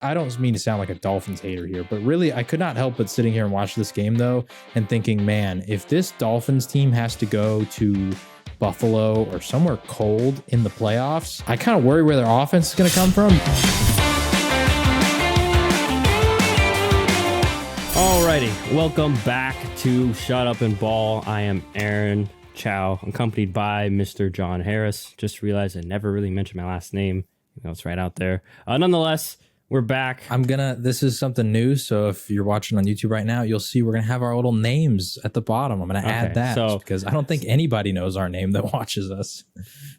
I don't mean to sound like a Dolphins hater here, but really, I could not help but sitting here and watch this game, though, and thinking, man, if this Dolphins team has to go to Buffalo or somewhere cold in the playoffs, I kind of worry where their offense is going to come from. Alrighty, welcome back to Shut Up and Ball. I am Aaron Chow, accompanied by Mr. John Harris. Just realized I never really mentioned my last name, even though it's right out there. Nonetheless, we're back. This is something new, so if you're watching on YouTube right now, you'll see we're going to have our little names at the bottom. I'm going to add that because I don't think anybody knows our name that watches us.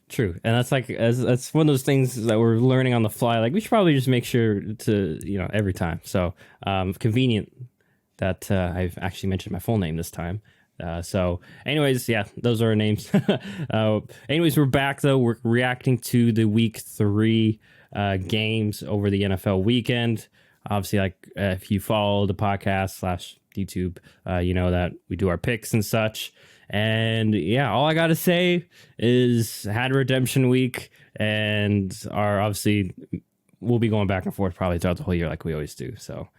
True. And that's one of those things that we're learning on the fly. Like, we should probably just make sure to, every time. So, convenient that I've actually mentioned my full name this time. Anyways, yeah, those are our names. Anyways, we're back, though. We're reacting to the week 3 games over the NFL weekend. Obviously, if you follow the podcast / YouTube, you know that we do our picks and such. And yeah, all I got to say is had a redemption week, and obviously we'll be going back and forth probably throughout the whole year like we always do. So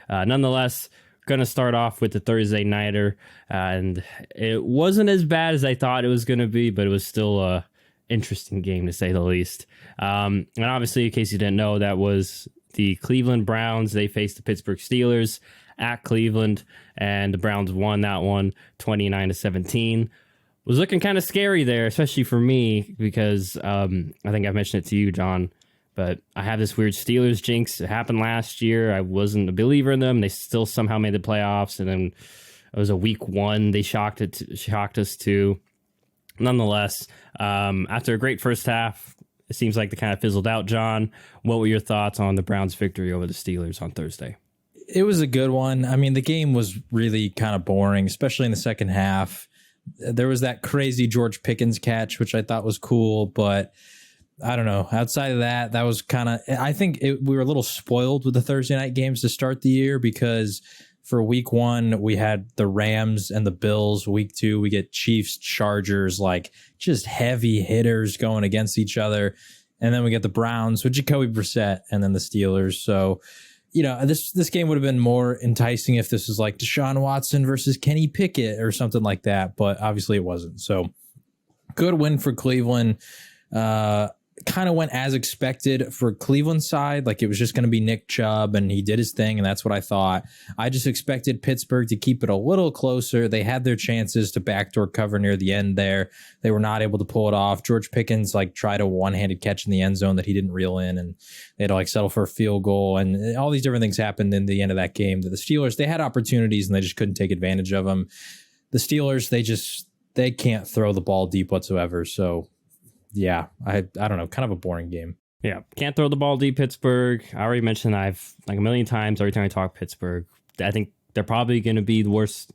nonetheless, going to start off with the Thursday nighter, and it wasn't as bad as I thought it was going to be, but it was still a interesting game to say the least. And obviously, in case you didn't know, that was the Cleveland Browns. They faced the Pittsburgh Steelers at Cleveland, and the Browns won that one 29-17. Was looking kind of scary there, especially for me, because I think I mentioned it to you, John, but I have this weird Steelers jinx. It happened last year. I wasn't a believer in them. They still somehow made the playoffs, and then it was a week 1. They shocked us too. Nonetheless, after a great first half, it seems like they kind of fizzled out. John, what were your thoughts on the Browns' victory over the Steelers on Thursday? It was a good one. I mean, the game was really kind of boring, especially in the second half. There was that crazy George Pickens catch, which I thought was cool, but I don't know. Outside of that, that was kind of, I think we were a little spoiled with the Thursday night games to start the year, because for week 1, we had the Rams and the Bills. Week 2, we get Chiefs, Chargers, like just heavy hitters going against each other. And then we get the Browns with Jacoby Brissett and then the Steelers. So, this game would have been more enticing if this was like Deshaun Watson versus Kenny Pickett or something like that. But obviously it wasn't. So good win for Cleveland. Kind of went as expected for Cleveland's side. Like, it was just going to be Nick Chubb, and he did his thing, and that's what I thought. I just expected Pittsburgh to keep it a little closer. They had their chances to backdoor cover near the end there. They were not able to pull it off. George Pickens tried a one-handed catch in the end zone that he didn't reel in, and they had to settle for a field goal, and all these different things happened in the end of that game. The Steelers, they had opportunities and they just couldn't take advantage of them. The Steelers, they can't throw the ball deep whatsoever. So yeah, I don't know, kind of a boring game. Yeah, can't throw the ball deep, Pittsburgh. I already mentioned I've a million times every time I talk Pittsburgh. I think they're probably going to be the worst,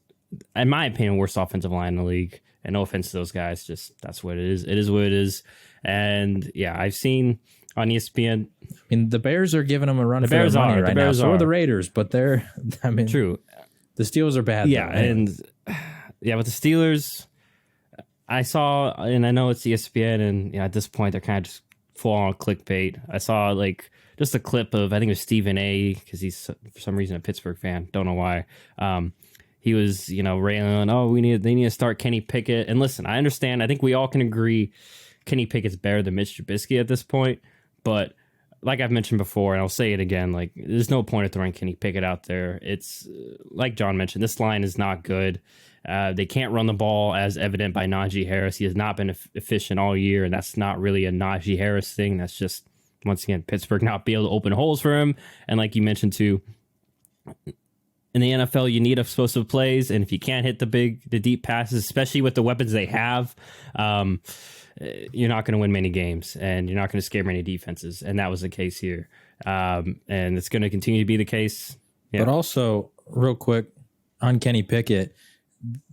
in my opinion, worst offensive line in the league. And no offense to those guys, just that's what it is. It is what it is. And yeah, I've seen on ESPN. I mean, the Bears are giving them a run for their money right now. So are the Raiders, but true. The Steelers are bad. Yeah, with the Steelers, I saw, and I know it's ESPN, and at this point they're kind of just full on clickbait. I saw just a clip of, I think it was Stephen A, because he's for some reason a Pittsburgh fan. Don't know why. He was railing on, they need to start Kenny Pickett. And listen, I understand. I think we all can agree Kenny Pickett's better than Mitch Trubisky at this point. But like I've mentioned before, and I'll say it again, there's no point of throwing Kenny Pickett out there. It's like John mentioned, this line is not good. They can't run the ball, as evident by Najee Harris. He has not been efficient all year, and that's not really a Najee Harris thing. That's just, once again, Pittsburgh not be able to open holes for him. And like you mentioned too, in the NFL, you need explosive plays, and if you can't hit the deep passes, especially with the weapons they have, you're not going to win many games, and you're not going to scare many defenses. And that was the case here, and it's going to continue to be the case. Yeah. But also, real quick on Kenny Pickett.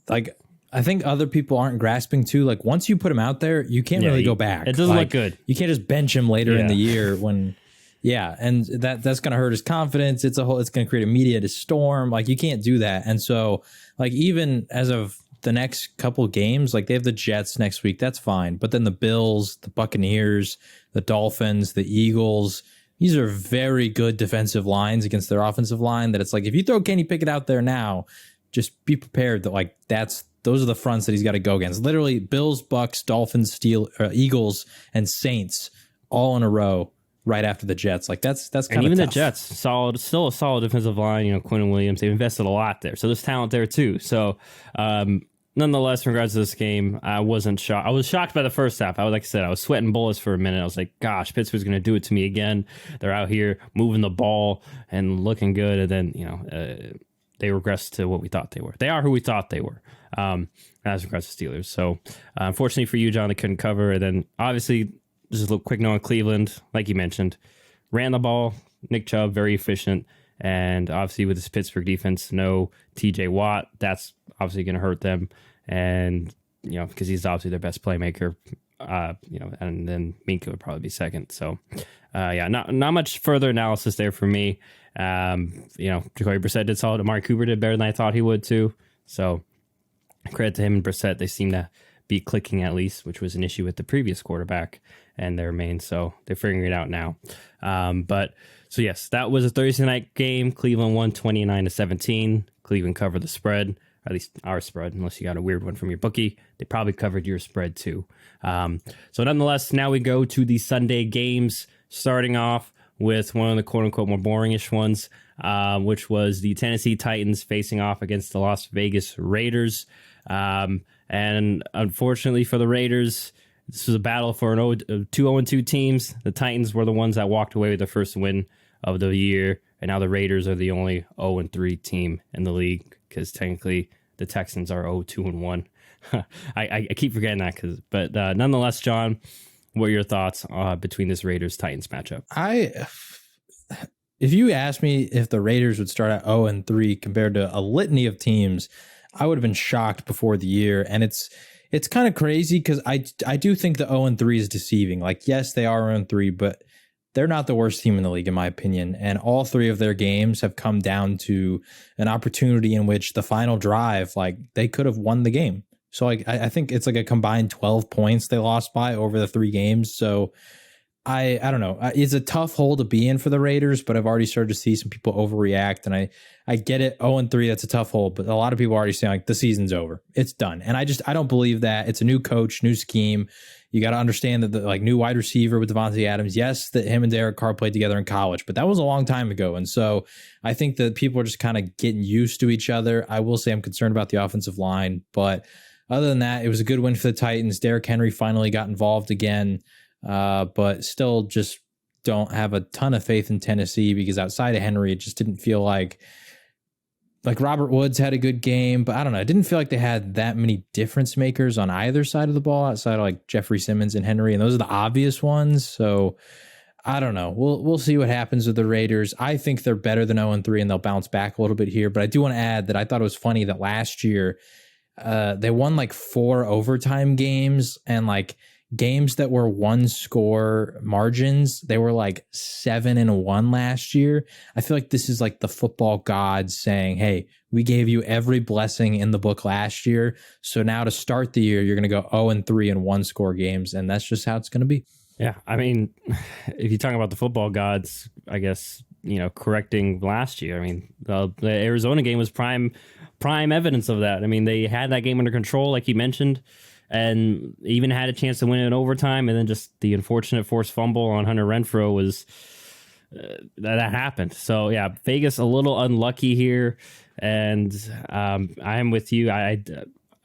I think other people aren't grasping too. Once you put him out there, you can't really go back. It doesn't look good. You can't just bench him later in the year when, and that's going to hurt his confidence. It's going to create a media storm. You can't do that. And so, even as of the next couple games, they have the Jets next week. That's fine. But then the Bills, the Buccaneers, the Dolphins, the Eagles. these are very good defensive lines against their offensive line that it's like, if you throw Kenny Pickett out there now, just be prepared that like those are the fronts that he's got to go against. Literally Bills, Bucks, Dolphins, Eagles, and Saints all in a row right after the Jets. Like that's kind of and even tough. the Jets, still a solid defensive line. You know, Quinn Williams, they've invested a lot there, so there's talent there too. So, nonetheless, in regards to this game, I wasn't shocked. I was shocked by the first half. Like I said, I was sweating bullets for a minute. I was like, gosh, Pittsburgh's going to do it to me again. They're out here moving the ball and looking good, and then they regressed to what we thought they were. They are who we thought they were. As regards to Steelers. So, unfortunately for you, John, they couldn't cover. And then, obviously, just a little quick note on Cleveland, like you mentioned, ran the ball. Nick Chubb, very efficient. And obviously with this Pittsburgh defense, no TJ Watt, that's obviously going to hurt them. And, because he's obviously their best playmaker, and then Minka would probably be second. So, not much further analysis there for me. Jacoby Brissett did solid. Amari Cooper did better than I thought he would too. So credit to him and Brissett. They seem to be clicking at least, which was an issue with the previous quarterback and their main. So they're figuring it out now. So yes, that was a Thursday night game. Cleveland won 29-17. Cleveland covered the spread, at least our spread, unless you got a weird one from your bookie. They probably covered your spread too. So nonetheless, now we go to the Sunday games, starting off with one of the quote-unquote more boringish ones, which was the Tennessee Titans facing off against the Las Vegas Raiders. And unfortunately for the Raiders, this was a battle for two 0-2 teams. The Titans were the ones that walked away with the first win of the year, and now the Raiders are the only 0-3 team in the league, because technically the Texans are 0-2-1. I keep forgetting that, but nonetheless, John, what are your thoughts between this Raiders-Titans matchup? If you asked me if the Raiders would start at 0-3 compared to a litany of teams, I would have been shocked before the year. And it's kind of crazy because I do think the 0-3 is deceiving. Like, yes, they are 0-3, but they're not the worst team in the league, in my opinion. And all three of their games have come down to an opportunity in which the final drive, like, they could have won the game. So like I think it's like a combined 12 points they lost by over the three games. So I don't know. It's a tough hole to be in for the Raiders, but I've already started to see some people overreact, and I get it. 0-3, that's a tough hole, but a lot of people are already saying like the season's over. It's done. And I don't believe that. It's a new coach, new scheme. You got to understand that the like new wide receiver with Devontae Adams, yes, that him and Derek Carr played together in college, but that was a long time ago. And so I think that people are just kind of getting used to each other. I will say I'm concerned about the offensive line, but other than that, it was a good win for the Titans. Derrick Henry finally got involved again, but still just don't have a ton of faith in Tennessee, because outside of Henry, it just didn't feel like Robert Woods had a good game, but I don't know. It didn't feel like they had that many difference makers on either side of the ball outside of like Jeffrey Simmons and Henry, and those are the obvious ones. So I don't know. We'll see what happens with the Raiders. I think they're better than 0-3, and they'll bounce back a little bit here. But I do want to add that I thought it was funny that last year they won like 4 overtime games, and like games that were 1-score margins, they were like 7-1 last year. I feel like this is like the football gods saying, hey, we gave you every blessing in the book last year, so now to start the year, you're going to go 0-3 in 1-score games, and that's just how it's going to be. Yeah, I mean, if you're talking about the football gods, I guess, correcting last year, I mean, the Arizona game was prime evidence of that. I mean, they had that game under control, like you mentioned, and even had a chance to win it in overtime, and then just the unfortunate forced fumble on Hunter Renfrow was that happened. So yeah, Vegas a little unlucky here, and I am with you. I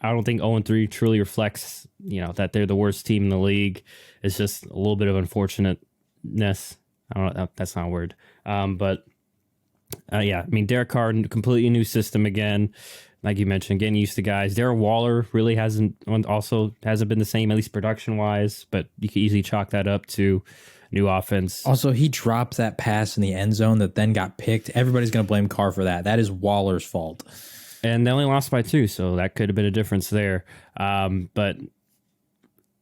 don't think 0-3 truly reflects that they're the worst team in the league. It's just a little bit of unfortunateness. I don't know, that's not a word, but. Yeah, I mean, Derek Carr, completely new system again. Like you mentioned, getting used to guys. Darren Waller really hasn't been the same, at least production-wise, but you can easily chalk that up to new offense. Also, he dropped that pass in the end zone that then got picked. Everybody's going to blame Carr for that. That is Waller's fault. And they only lost by 2, so that could have been a difference there. But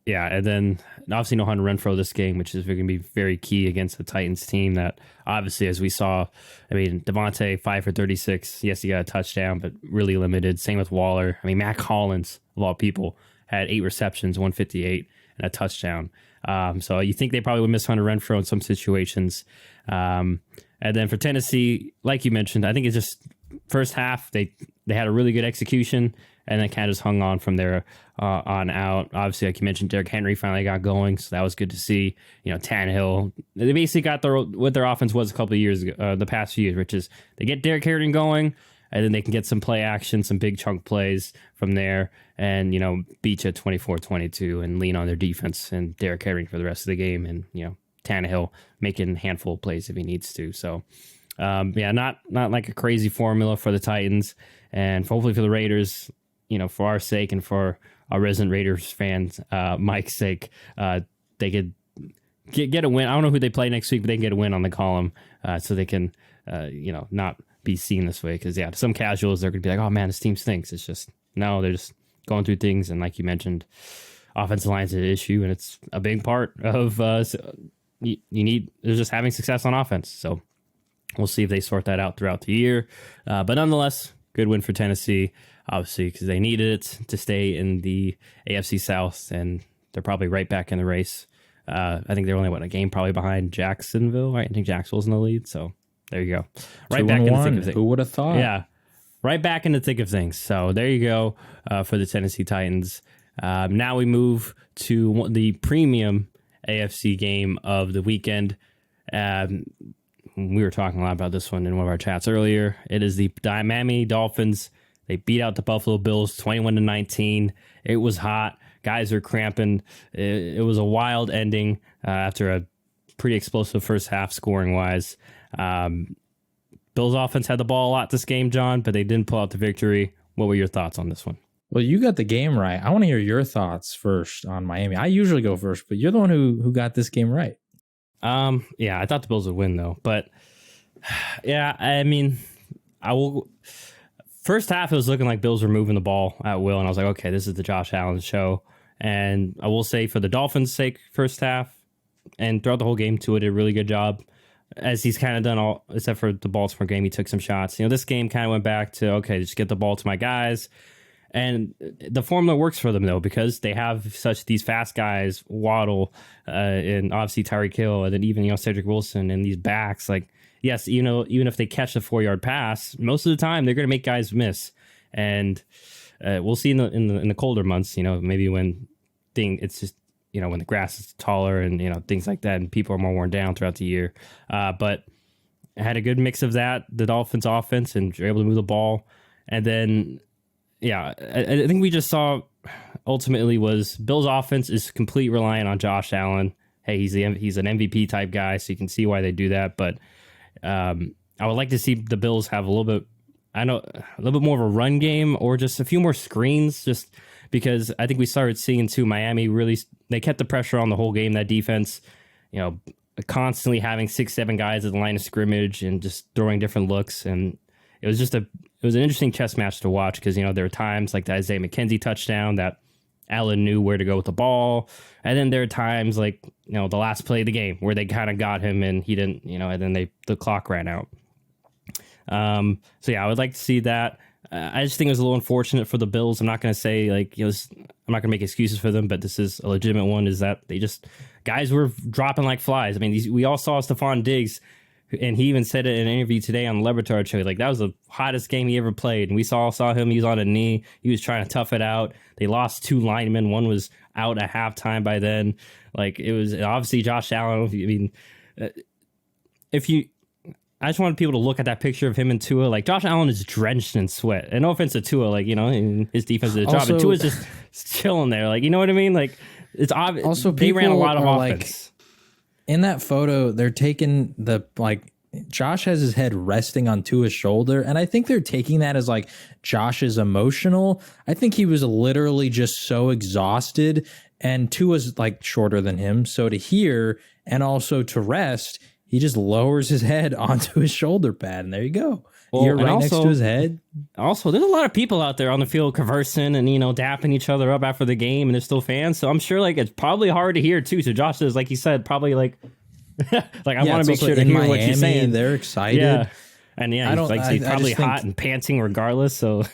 yeah, and then obviously no Hunter Renfrow this game, which is going to be very key against the Titans team that obviously, as we saw, I mean, Devontae 5 for 36. Yes, he got a touchdown, but really limited. Same with Waller. I mean, Mac Hollins, of all people, had 8 receptions, 158, and a touchdown. So you think they probably would miss Hunter Renfrow in some situations. And then for Tennessee, like you mentioned, I think it's just first half they had a really good execution, and then kind of just hung on from there on out. Obviously, like you mentioned, Derrick Henry finally got going, so that was good to see. Tannehill, they basically got what their offense was a couple of years ago, the past few years, which is they get Derrick Henry going, and then they can get some play action, some big chunk plays from there, and beat you 24-22 and lean on their defense and Derrick Henry for the rest of the game, and Tannehill making a handful of plays if he needs to. So not like a crazy formula for the Titans, and hopefully for the Raiders, for our sake and for our resident Raiders fans, Mike's sake, they could get a win. I don't know who they play next week, but they can get a win on the column, so they can not be seen this way. Because some casuals, they're gonna be like, oh man, this team stinks. It's just no, they're just going through things, and like you mentioned, offensive line's an issue, and it's a big part of they're just having success on offense. So we'll see if they sort that out throughout the year. But nonetheless, good win for Tennessee, obviously, because they needed it to stay in the AFC South, and they're probably right back in the race. I think they're only a game probably behind Jacksonville, right? I think Jacksonville's in the lead, so there you go. Right back in the thick of things. Who would have thought? Yeah, right back in the thick of things. So there you go for the Tennessee Titans. Now we move to the premium AFC game of the weekend. We were talking a lot about this one in one of our chats earlier. It is the Miami Dolphins. They beat out the Buffalo Bills 21-19. It was hot. Guys are cramping. It was a wild ending after a pretty explosive first half scoring wise. Bills offense had the ball a lot this game, John, but they didn't pull out the victory. What were your thoughts on this one? Well, you got the game right. I want to hear your thoughts first on Miami. I usually go first, but you're the one who got this game right. Yeah, I thought the Bills would win though, but yeah, I mean, first half it was looking like Bills were moving the ball at will, and I was like, okay, this is the Josh Allen show. And I will say, for the Dolphins' sake, first half and throughout the whole game, Tua did a really good job, as he's kind of done all except for the Baltimore game. He took some shots. This game kind of went back to, okay, just get the ball to my guys. And the formula works for them, though, because they have these fast guys, Waddle, and obviously Tyreek Hill, and then even, Cedric Wilson, and these backs. Like, yes, even if they catch the 4-yard pass, most of the time they're going to make guys miss. And we'll see in the colder months, maybe when it's just, when the grass is taller and, things like that, and people are more worn down throughout the year. But I had a good mix of that, the Dolphins offense, and you're able to move the ball. And then, yeah, I think we just saw ultimately was Bill's offense is completely reliant on Josh Allen. Hey, he's an MVP type guy, so you can see why they do that. But I would like to see the Bills have a little bit more of a run game, or just a few more screens, just because I think we started seeing too Miami really, they kept the pressure on the whole game. That defense, constantly having 6-7 guys at the line of scrimmage and just throwing different looks, and it was an interesting chess match to watch, because there were times like the Isaiah McKenzie touchdown that Allen knew where to go with the ball, and then there are times like the last play of the game where they kind of got him and he didn't, and then the clock ran out. So yeah, I would like to see that. I just think it was a little unfortunate for the Bills. I'm not going to say I'm not going to make excuses for them, but this is a legitimate one. Is that guys were dropping like flies. I mean, we all saw Stephon Diggs, and he even said it in an interview today on the Lebertard show. Like, that was the hottest game he ever played. And we saw him. He was on a knee. He was trying to tough it out. They lost 2 linemen. One was out at halftime by then. Like, it was obviously Josh Allen. I mean, I just wanted people to look at that picture of him and Tua. Like, Josh Allen is drenched in sweat. And no offense to Tua, his defense did a job. And Tua's just chilling there. Like, you know what I mean? Like, it's obvious. Also, they ran a lot of offense. In that photo, they're taking Josh has his head resting on Tua's shoulder, and I think they're taking that as Josh is emotional. I think he was literally just so exhausted, and Tua's shorter than him, so to hear and also to rest, he just lowers his head onto his shoulder pad, and there you go. You're right next to his head. Also, there's a lot of people out there on the field conversing and, dapping each other up after the game, and they're still fans. So I'm sure it's probably hard to hear too. So Josh is, like he said, probably I want to make sure to hear Miami, what you're saying. They're excited. Yeah. And he's probably hot and panting regardless. So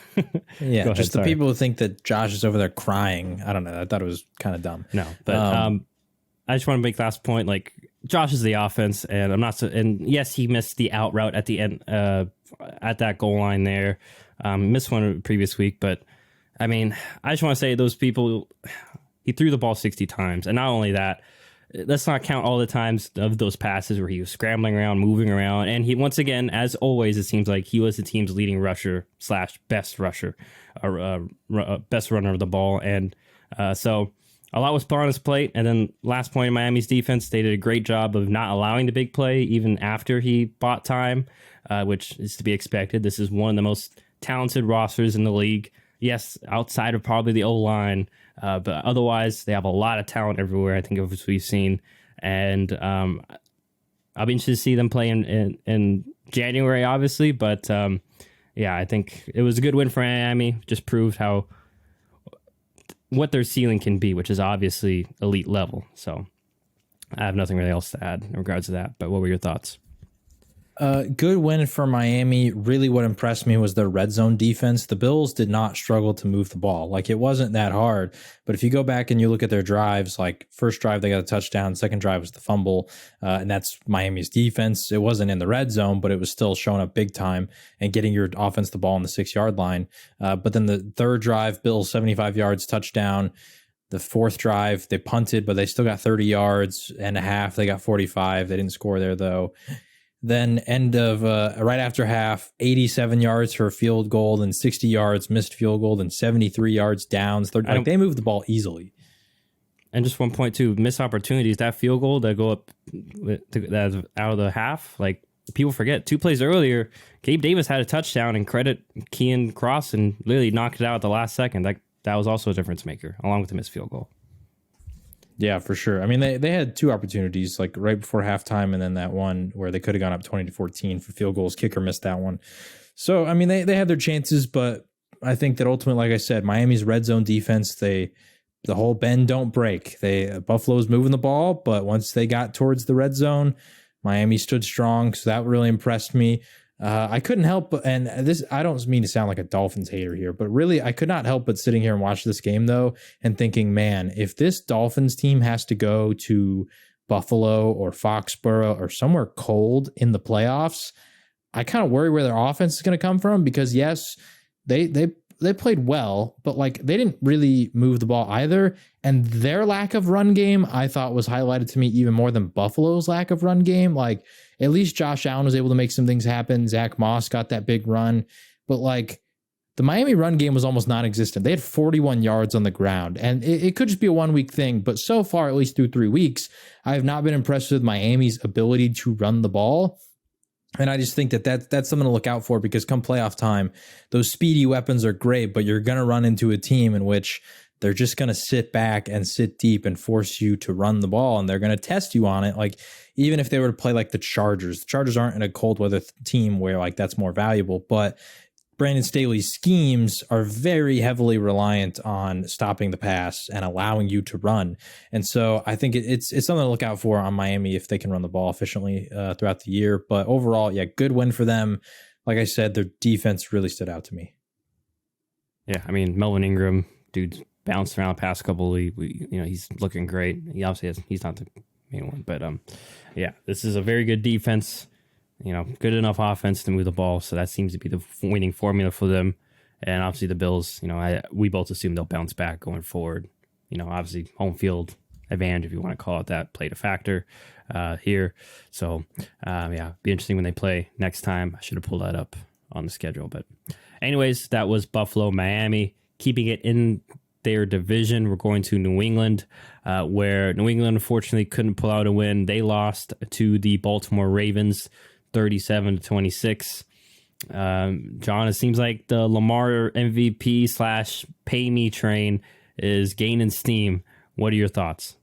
yeah, ahead, just the people who think that Josh is over there crying. I don't know. I thought it was kind of dumb. No, but I just want to make last point. Like Josh is the offense, and I'm not so. And yes, he missed the out route at the end, at that goal line there. Missed one previous week, but I mean, I just want to say those people. He threw the ball 60 times, and not only that, let's not count all the times of those passes where he was scrambling around, moving around, and he once again, as always, it seems like he was the team's leading rusher / best rusher, best runner of the ball, and so. A lot was put on his plate, and then last point in Miami's defense, they did a great job of not allowing the big play even after he bought time, which is to be expected. This is one of the most talented rosters in the league. Yes, outside of probably the O-line, but otherwise they have a lot of talent everywhere, I think, of what we've seen. And I'll be interested to see them play in January, obviously, but yeah, I think it was a good win for Miami. Just proved what their ceiling can be, which is obviously elite level. So I have nothing really else to add in regards to that. But what were your thoughts? Good win for Miami. Really what impressed me was their red zone defense. The Bills did not struggle to move the ball. Like, it wasn't that hard. But if you go back and you look at their drives, like first drive, they got a touchdown. Second drive was the fumble. And that's Miami's defense. It wasn't in the red zone, but it was still showing up big time and getting your offense the ball on the 6-yard line. But then the third drive, Bills 75 yards, touchdown. The fourth drive, they punted, but they still got 30 yards and a half. They got 45. They didn't score there, though. Then end of right after half, 87 yards for a field goal, and 60 yards missed field goal, and 73 yards downs. They moved the ball easily. And just one point too, missed opportunities. That field goal that go up that's out of the half, like people forget. 2 plays earlier, Gabe Davis had a touchdown, and credit Kean Cross and literally knocked it out at the last second. That was also a difference maker, along with the missed field goal. Yeah, for sure. I mean, they had 2 opportunities, like right before halftime, and then that one where they could have gone up 20-14 for field goals. Kicker missed that one. So, I mean, they had their chances, but I think that ultimately, like I said, Miami's red zone defense, the whole bend don't break. Buffalo's moving the ball, but once they got towards the red zone, Miami stood strong. So that really impressed me. I couldn't help but, and this, I don't mean to sound like a Dolphins hater here, but really I could not help but sitting here and watch this game though and thinking, man, if this Dolphins team has to go to Buffalo or Foxborough or somewhere cold in the playoffs, I kind of worry where their offense is going to come from, because yes, they played well, but like they didn't really move the ball either. And their lack of run game, I thought, was highlighted to me even more than Buffalo's lack of run game. Like, at least Josh Allen was able to make some things happen. Zach Moss got that big run, but like the Miami run game was almost non-existent. They had 41 yards on the ground, and it could just be a 1-week thing. But so far, at least through 3 weeks, I have not been impressed with Miami's ability to run the ball. And I just think that's something to look out for, because come playoff time, those speedy weapons are great, but you're going to run into a team in which they're just going to sit back and sit deep and force you to run the ball, and they're going to test you on it. Like, even if they were to play like the Chargers aren't in a cold weather team where like that's more valuable, but Brandon Staley's schemes are very heavily reliant on stopping the pass and allowing you to run. And so I think it's something to look out for on Miami if they can run the ball efficiently throughout the year. But overall, yeah, good win for them. Like I said, their defense really stood out to me. Yeah, I mean, Melvin Ingram, dude's bounced around the past couple of he's looking great. He obviously he's not the main one, but yeah, this is a very good defense. Good enough offense to move the ball, so that seems to be the winning formula for them. And obviously the Bills, we both assume they'll bounce back going forward. Obviously home field advantage, if you want to call it that, played a factor here. So yeah, be interesting when they play next time. I should have pulled that up on the schedule, but anyways, that was Buffalo, Miami, keeping it in their division. We're going to New England, where New England unfortunately couldn't pull out a win. They lost to the Baltimore Ravens 37-26. John, it seems like the Lamar MVP / pay me train is gaining steam. What are your thoughts?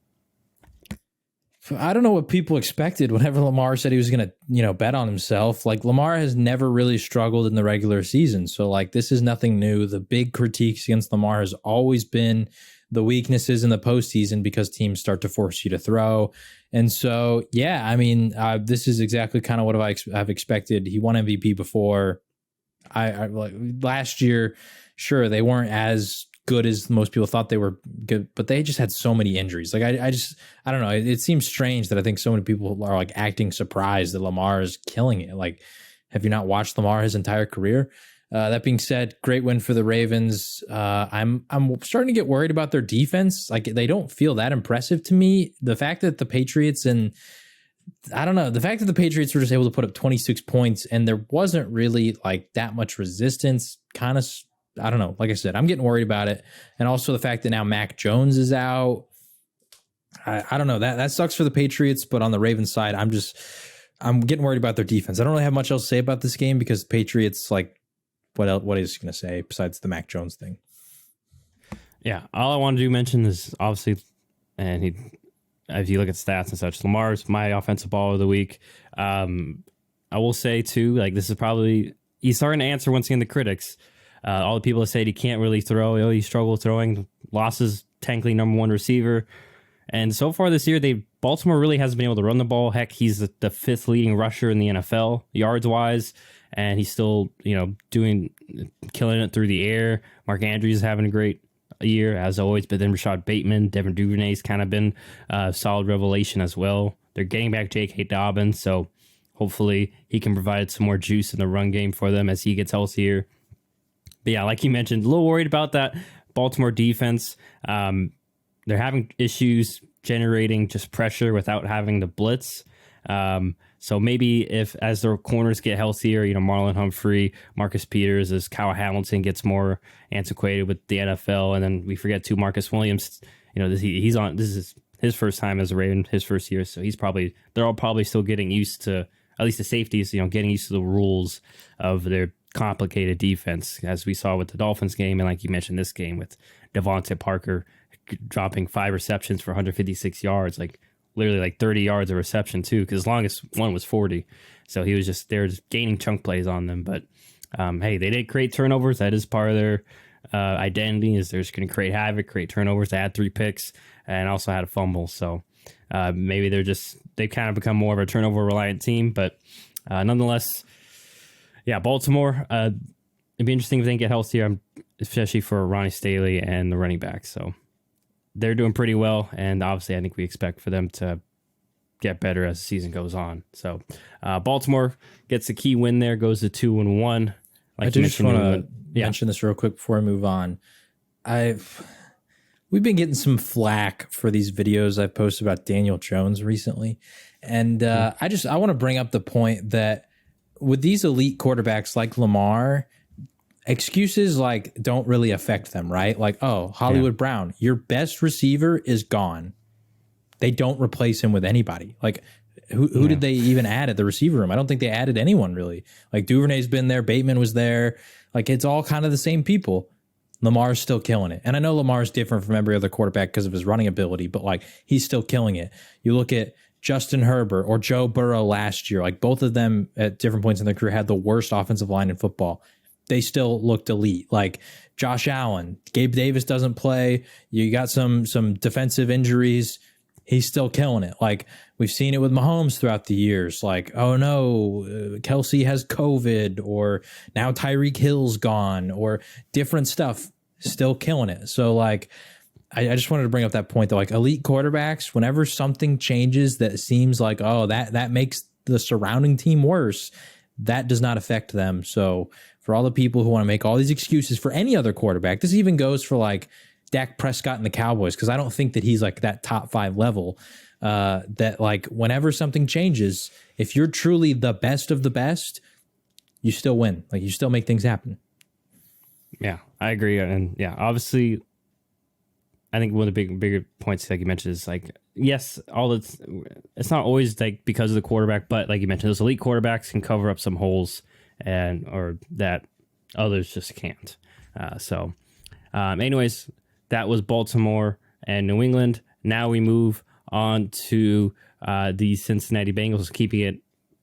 I don't know what people expected whenever Lamar said he was going to, bet on himself. Like, Lamar has never really struggled in the regular season. So like, this is nothing new. The big critiques against Lamar has always been the weaknesses in the postseason, because teams start to force you to throw. And so, yeah, I mean, this is exactly kind of what I've expected. He won MVP before. I like last year. Sure, they weren't as good as most people thought they were good, but they just had so many injuries. Like I don't know. It seems strange that I think so many people are like acting surprised that Lamar is killing it. Like, have you not watched Lamar his entire career? That being said, great win for the Ravens. I'm starting to get worried about their defense. Like, they don't feel that impressive to me. The fact that the Patriots were just able to put up 26 points and there wasn't really like that much resistance, kind of, I don't know. Like I said, I'm getting worried about it. And also the fact that now Mac Jones is out. I don't know. That sucks for the Patriots, but on the Ravens side, I'm getting worried about their defense. I don't really have much else to say about this game because the Patriots, like, what is he going to say besides the Mac Jones thing? Yeah, all I wanted to mention is obviously, and if you look at stats and such, Lamar's my offensive ball of the week. I will say too, like, this is probably, he's starting to answer once again the critics. All the people that say he can't really throw, he struggled throwing, losses technically number one receiver. And so far this year, Baltimore really hasn't been able to run the ball. Heck, he's the fifth leading rusher in the NFL, yards wise, and he's still, killing it through the air. Mark Andrews is having a great year, as always, but then Rashad Bateman, Devin Duvernay's kind of been a solid revelation as well. They're getting back J.K. Dobbins, so hopefully he can provide some more juice in the run game for them as he gets healthier. But yeah, like you mentioned, a little worried about that Baltimore defense. They're having issues generating just pressure without having the blitz. So maybe as their corners get healthier, Marlon Humphrey, Marcus Peters, as Kyle Hamilton gets more antiquated with the NFL, and then we forget too, Marcus Williams. This is his first time as a Raven, his first year, so they're all probably still getting used to, at least the safeties, getting used to the rules of their complicated defense, as we saw with the Dolphins game, and like you mentioned, this game with Devontae Parker dropping 5 receptions for 156 yards, like literally like 30 yards of reception too, because as long as one was 40. So they're just gaining chunk plays on them. But hey, they did create turnovers. That is part of their identity, is they're just going to create havoc, create turnovers. They had 3 picks and also had a fumble. So maybe they've kind of become more of a turnover reliant team. But nonetheless, yeah, Baltimore, it'd be interesting if they can get healthier, especially for Ronnie Staley and the running back. So they're doing pretty well, and obviously I think we expect for them to get better as the season goes on. So Baltimore gets a key win there, goes to 2-1. Like I do just want to mention this real quick before I move on. We've been getting some flack for these videos I've posted about Daniel Jones recently, and I want to bring up the point that with these elite quarterbacks like Lamar, excuses like don't really affect them, right? Like, oh, Hollywood Brown, your best receiver is gone. They don't replace him with anybody. Like, who did they even add at the receiver room? I don't think they added anyone really. Like, Duvernay's been there, Bateman was there. Like, it's all kind of the same people. Lamar's still killing it. And I know Lamar's different from every other quarterback because of his running ability, but like, he's still killing it. You look at Justin Herbert or Joe Burrow last year, like both of them at different points in their career had the worst offensive line in football. They still looked elite. Like Josh Allen, Gabe Davis doesn't play. You got some defensive injuries. He's still killing it. Like, we've seen it with Mahomes throughout the years. Like, oh no, Kelsey has COVID, or now Tyreek Hill's gone, or different stuff, still killing it. So like, I just wanted to bring up that point that like elite quarterbacks, whenever something changes that seems like, oh, that makes the surrounding team worse, that does not affect them. So for all the people who want to make all these excuses for any other quarterback, this even goes for like Dak Prescott and the Cowboys, because I don't think that he's like that top 5 level, that like whenever something changes, if you're truly the best of the best, you still win. Like, you still make things happen. Yeah, I agree. And yeah, obviously, I think one of the bigger points, like you mentioned, is like, yes, it's not always like because of the quarterback, but like you mentioned, those elite quarterbacks can cover up some holes or that others just can't. Anyways, that was Baltimore and New England. Now we move on to the Cincinnati Bengals, keeping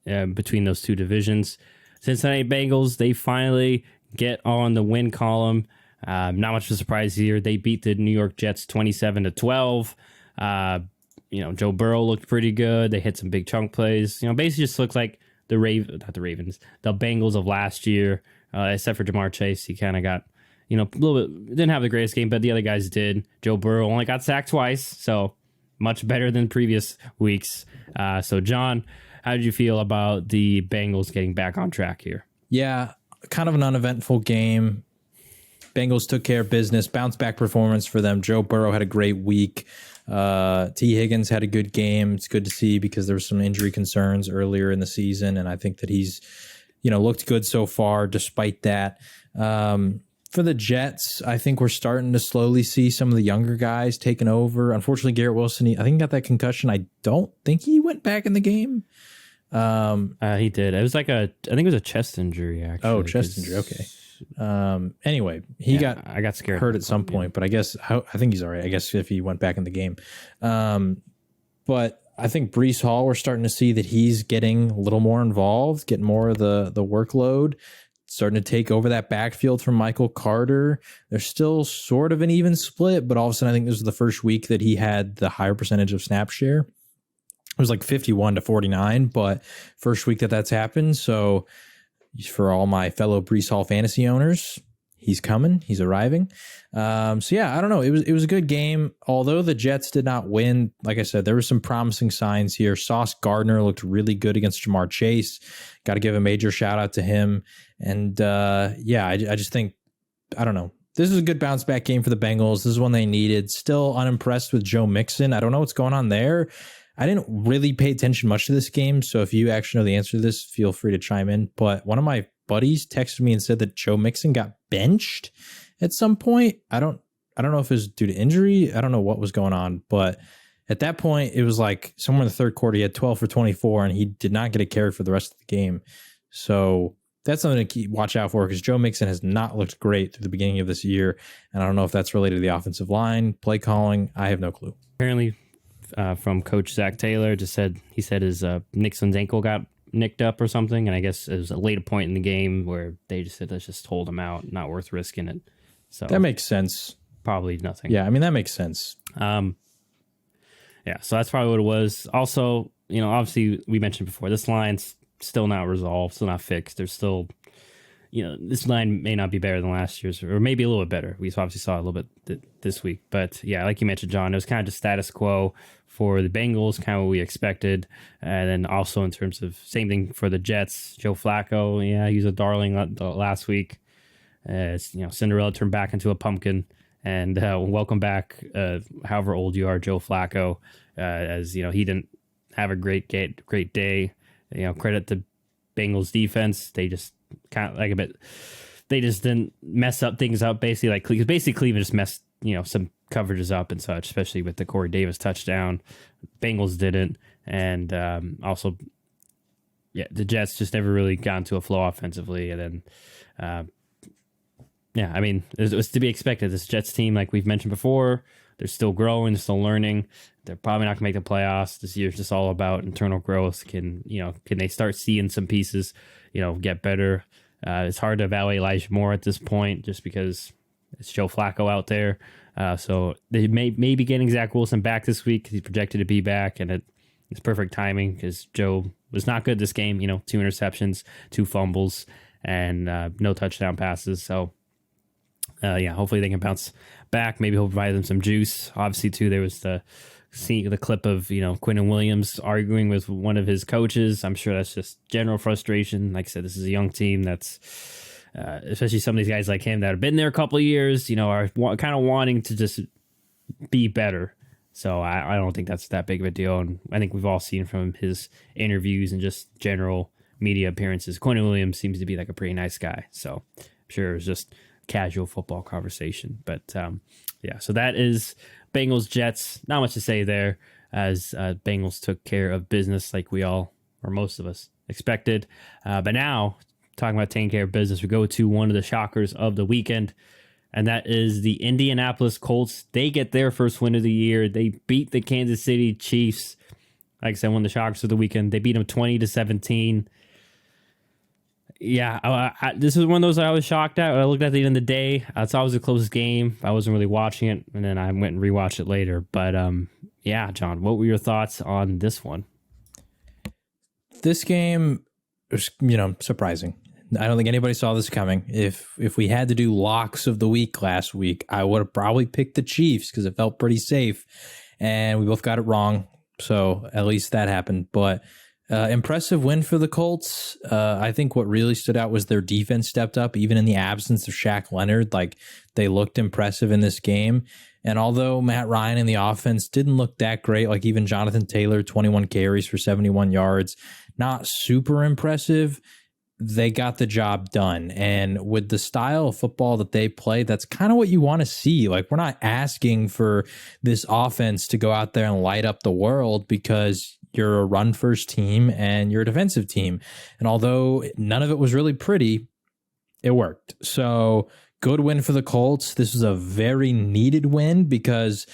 it between those two divisions. Cincinnati Bengals, they finally get on the win column. Not much of a surprise here. They beat the New York Jets 27-12. Joe Burrow looked pretty good. They hit some big chunk plays. Basically just looked like the Bengals of last year, except for Jamar Chase. He kind of got, a little bit didn't have the greatest game, but the other guys did. Joe Burrow only got sacked twice, so much better than previous weeks. So, John, how did you feel about the Bengals getting back on track here? Yeah, kind of an uneventful game. Bengals took care of business, bounce back performance for them. Joe Burrow had a great week. T. Higgins had a good game. It's good to see because there were some injury concerns earlier in the season, and I think that he's, looked good so far despite that. For the Jets, I think we're starting to slowly see some of the younger guys taking over. Unfortunately, Garrett Wilson, I think he got that concussion. I don't think he went back in the game. He did. It was I think it was a chest injury, actually. Oh, chest injury. Okay. Anyway, I got scared, hurt at some point, but I think he's all right. I guess if he went back in the game. But I think Breece Hall, we're starting to see that he's getting a little more involved, getting more of the workload, starting to take over that backfield from Michael Carter. There's still sort of an even split, but all of a sudden I think this was the first week that he had the higher percentage of snap share. It was like 51-49, but first week that's happened. So for all my fellow Breece Hall fantasy owners, he's coming. He's arriving. So yeah, I don't know. It was a good game. Although the Jets did not win, like I said, there were some promising signs here. Sauce Gardner looked really good against Jamar Chase. Got to give a major shout out to him. And I just think, I don't know. This is a good bounce back game for the Bengals. This is one they needed. Still unimpressed with Joe Mixon. I don't know what's going on there. I didn't really pay attention much to this game. So if you actually know the answer to this, feel free to chime in. But one of my buddies texted me and said that Joe Mixon got benched at some point. I don't know if it was due to injury. I don't know what was going on, but at that point it was like somewhere in the third quarter, he had 12 for 24 and he did not get a carry for the rest of the game. So that's something to watch out for because Joe Mixon has not looked great through the beginning of this year. And I don't know if that's related to the offensive line, play calling. I have no clue. Apparently from Coach Zach Taylor he said his Nixon's ankle got nicked up or something, and I guess it was a later point in the game where they just said let's just hold him out, not worth risking it. So that makes sense. Probably nothing. Yeah, I mean that makes sense. So that's probably what it was. Also, obviously we mentioned before this line's still not resolved, still not fixed. There's still, this line may not be better than last year's, or maybe a little bit better. We obviously saw a little bit this week, but yeah, like you mentioned, John, it was kind of just status quo for the Bengals, kind of what we expected. And then also in terms of same thing for the Jets, Joe Flacco. Yeah, he was a darling last week. Cinderella turned back into a pumpkin. And welcome back, however old you are, Joe Flacco. As he didn't have a great day. Credit to Bengals defense. They just kind of they just didn't mess up things up. Basically, Cleveland just messed some coverages up and such, especially with the Corey Davis touchdown. Bengals didn't, and also, the Jets just never really got into a flow offensively. And then, it was to be expected. This Jets team, like we've mentioned before, they're still growing, they're still learning. They're probably not going to make the playoffs this year. It's just all about internal growth. Can they start seeing some pieces, get better? It's hard to evaluate Elijah Moore at this point, just because it's Joe Flacco out there. So they may be getting Zach Wilson back this week because he's projected to be back, and it's perfect timing because Joe was not good this game. 2 interceptions, 2 fumbles, and no touchdown passes. So hopefully they can bounce back. Maybe he'll provide them some juice. Obviously, too, there was the clip of Quentin Williams arguing with one of his coaches. I'm sure that's just general frustration. Like I said, this is a young team that's especially some of these guys like him that have been there a couple of years, are kind of wanting to just be better. So I don't think that's that big of a deal. And I think we've all seen from his interviews and just general media appearances, Quentin Williams seems to be like a pretty nice guy. So I'm sure it was just casual football conversation. But so that is Bengals Jets. Not much to say there, as Bengals took care of business like we all, or most of us, expected. But now, talking about taking care of business, we go to one of the shockers of the weekend, and that is the Indianapolis Colts. They get their first win of the year. They beat the Kansas City Chiefs. Like I said, one of the shockers of the weekend. They beat them 20-17. Yeah, this is one of those I was shocked at. I looked at the end of the day. I thought it was the closest game. I wasn't really watching it, and then I went and rewatched it later. But John, what were your thoughts on this one? This game was, surprising. I don't think anybody saw this coming. If we had to do locks of the week last week, I would have probably picked the Chiefs because it felt pretty safe, and we both got it wrong. So at least that happened. But impressive win for the Colts. I think what really stood out was their defense stepped up, even in the absence of Shaq Leonard. Like, they looked impressive in this game. And although Matt Ryan and the offense didn't look that great, like even Jonathan Taylor, 21 carries for 71 yards, not super impressive, they got the job done. And with the style of football that they play, that's kind of what you want to see. Like, we're not asking for this offense to go out there and light up the world, because you're a run first team and you're a defensive team. And although none of it was really pretty, it worked. So good win for the Colts. This was a very needed win, because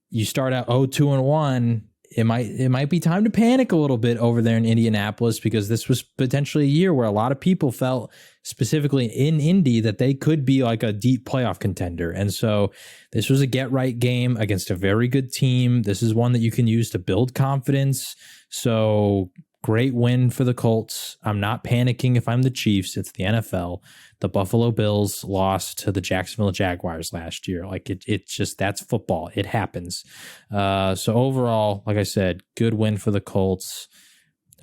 you start out 0-2-1. It might be time to panic a little bit over there in Indianapolis, because this was potentially a year where a lot of people felt, specifically in Indy, that they could be like a deep playoff contender. And so this was a get right game against a very good team. This is one that you can use to build confidence. So great win for the Colts. I'm not panicking if I'm the Chiefs. It's the NFL. The Buffalo Bills lost to the Jacksonville Jaguars last year. Like, it's just, that's football. It happens. So overall, like I said, good win for the Colts.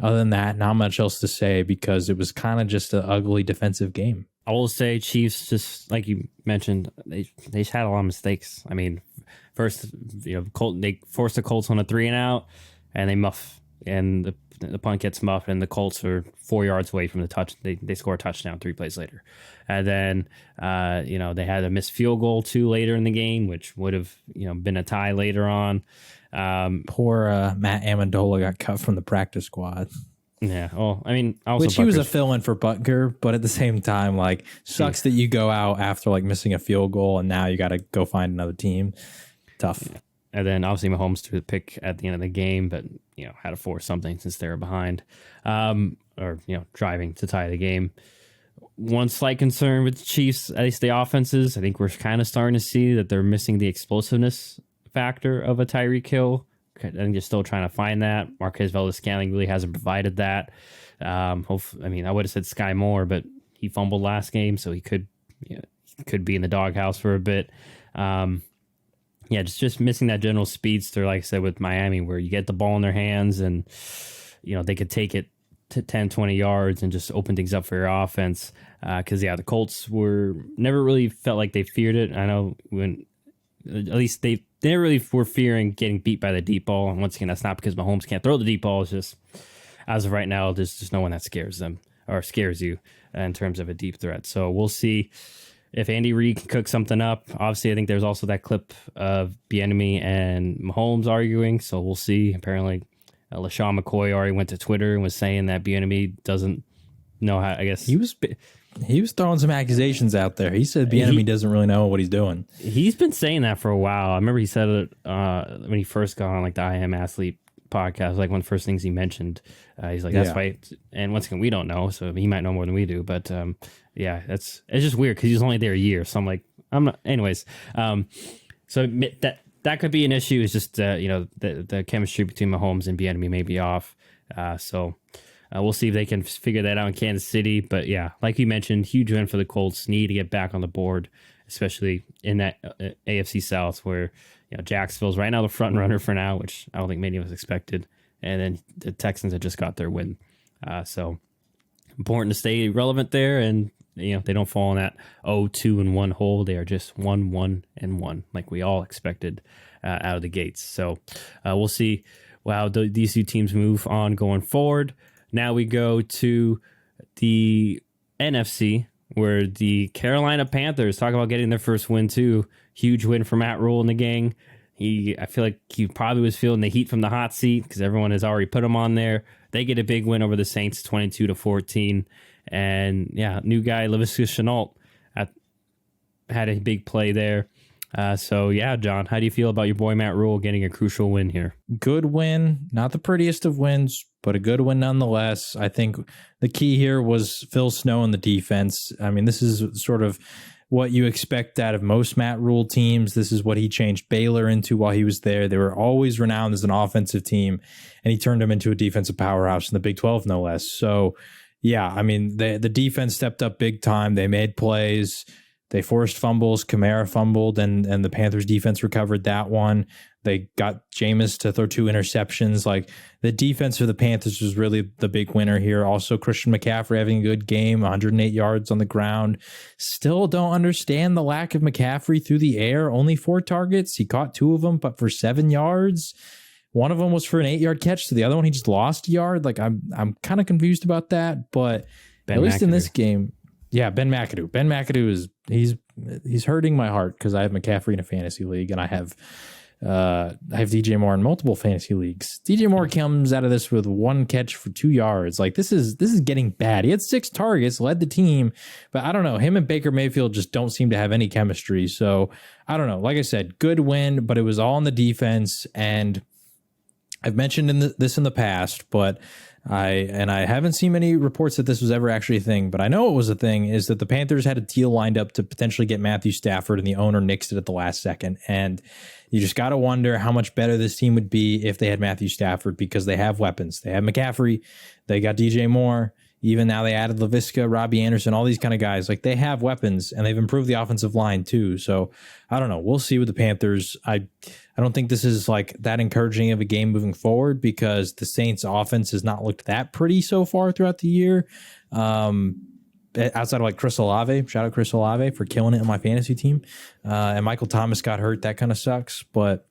Other than that, not much else to say, because it was kind of just an ugly defensive game. I will say Chiefs, just like you mentioned, they had a lot of mistakes. I mean, first, they forced the Colts on a 3-and-out, and they muff, and the punt gets muffed, and the Colts are 4 yards away from the touch. They score a touchdown 3 plays later. And then, they had a missed field goal too later in the game, which would have, been a tie later on. Poor Matt Amendola got cut from the practice squad. Yeah. Well, I mean, also which he was a fill-in for Butker, but at the same time, like, sucks that you go out after like missing a field goal and now you got to go find another team. Tough. Yeah. And then obviously Mahomes threw the pick at the end of the game, but had to force something since they were behind, or driving to tie the game. One slight concern with the Chiefs, at least the offenses, I think we're kind of starting to see that they're missing the explosiveness factor of a Tyreek Hill. I think you're still trying to find that. Marquez Valdez-Scantling really hasn't provided that. I would have said Sky Moore, but he fumbled last game, so he could be in the doghouse for a bit. Just missing that general speedster, like I said, with Miami, where you get the ball in their hands and, they could take it to 10, 20 yards and just open things up for your offense. Because, the Colts never really felt like they feared it. I know at least they never really were fearing getting beat by the deep ball. And once again, that's not because Mahomes can't throw the deep ball. It's just, as of right now, there's just no one that scares them or scares you in terms of a deep threat. So we'll see if Andy Reid can cook something up. Obviously, I think there's also that clip of Bieniemy and Mahomes arguing, so we'll see. Apparently, LaShawn McCoy already went to Twitter and was saying that Bieniemy doesn't know how. I guess he was throwing some accusations out there. He said Bieniemy doesn't really know what he's doing. He's been saying that for a while. I remember he said it when he first got on like the I Am Athlete podcast. Like one of the first things he mentioned. He's like, that's why. And once again, we don't know, so he might know more than we do. But it's just weird because he's only there a year. So I'm not. Anyways, so that could be an issue. Is just the chemistry between Mahomes and Bieniemy may be off. We'll see if they can figure that out in Kansas City. But like you mentioned, huge win for the Colts. Need to get back on the board, especially in that AFC South where Jacksonville's right now the front runner for now, which I don't think many of us expected. And then the Texans have just got their win. So important to stay relevant there, and they don't fall in that 0-2-1 hole. They are just 1-1-1, like we all expected out of the gates. So we'll see how these two teams move on going forward. Now we go to the NFC, where the Carolina Panthers talk about getting their first win too. Huge win for Matt Rule and the gang. I feel like he probably was feeling the heat from the hot seat because everyone has already put him on there. They get a big win over the Saints, 22-14. And new guy, Laviska Shenault, had a big play there. John, how do you feel about your boy Matt Rule getting a crucial win here? Good win. Not the prettiest of wins, but a good win nonetheless. I think the key here was Phil Snow and the defense. I mean, this is sort of what you expect out of most Matt Rule teams. This is what he changed Baylor into while he was there. They were always renowned as an offensive team, and he turned them into a defensive powerhouse in the Big 12, no less. So Yeah, I mean, the defense stepped up big time. They made plays. They forced fumbles. Kamara fumbled, and the Panthers defense recovered that one. They got Jameis to throw 2 interceptions. Like, the defense for the Panthers was really the big winner here. Also, Christian McCaffrey having a good game, 108 yards on the ground. Still don't understand the lack of McCaffrey through the air. Only 4 targets. He caught 2 of them, but for 7 yards. One of them was for an 8-yard catch. So the other one, he just lost a yard. Like, I'm kind of confused about that. But at least in this game, yeah, Ben McAdoo. Ben McAdoo is he's hurting my heart because I have McCaffrey in a fantasy league, and I have DJ Moore in multiple fantasy leagues. DJ Moore comes out of this with 1 catch for 2 yards. Like, this is getting bad. He had 6 targets, led the team, but I don't know. Him and Baker Mayfield just don't seem to have any chemistry. So I don't know. Like I said, good win, but it was all on the defense. And I've mentioned this in the past, but I haven't seen many reports that this was ever actually a thing, but I know it was a thing, is that the Panthers had a deal lined up to potentially get Matthew Stafford, and the owner nixed it at the last second. And you just got to wonder how much better this team would be if they had Matthew Stafford, because they have weapons. They have McCaffrey. They got DJ Moore. Even now they added LaVisca, Robbie Anderson, all these kind of guys. Like, they have weapons, and they've improved the offensive line too. So I don't know. We'll see with the Panthers. I don't think this is like that encouraging of a game moving forward, because the Saints offense has not looked that pretty so far throughout the year. Outside of like Chris Olave, shout out Chris Olave for killing it on my fantasy team. And Michael Thomas got hurt. That kind of sucks. But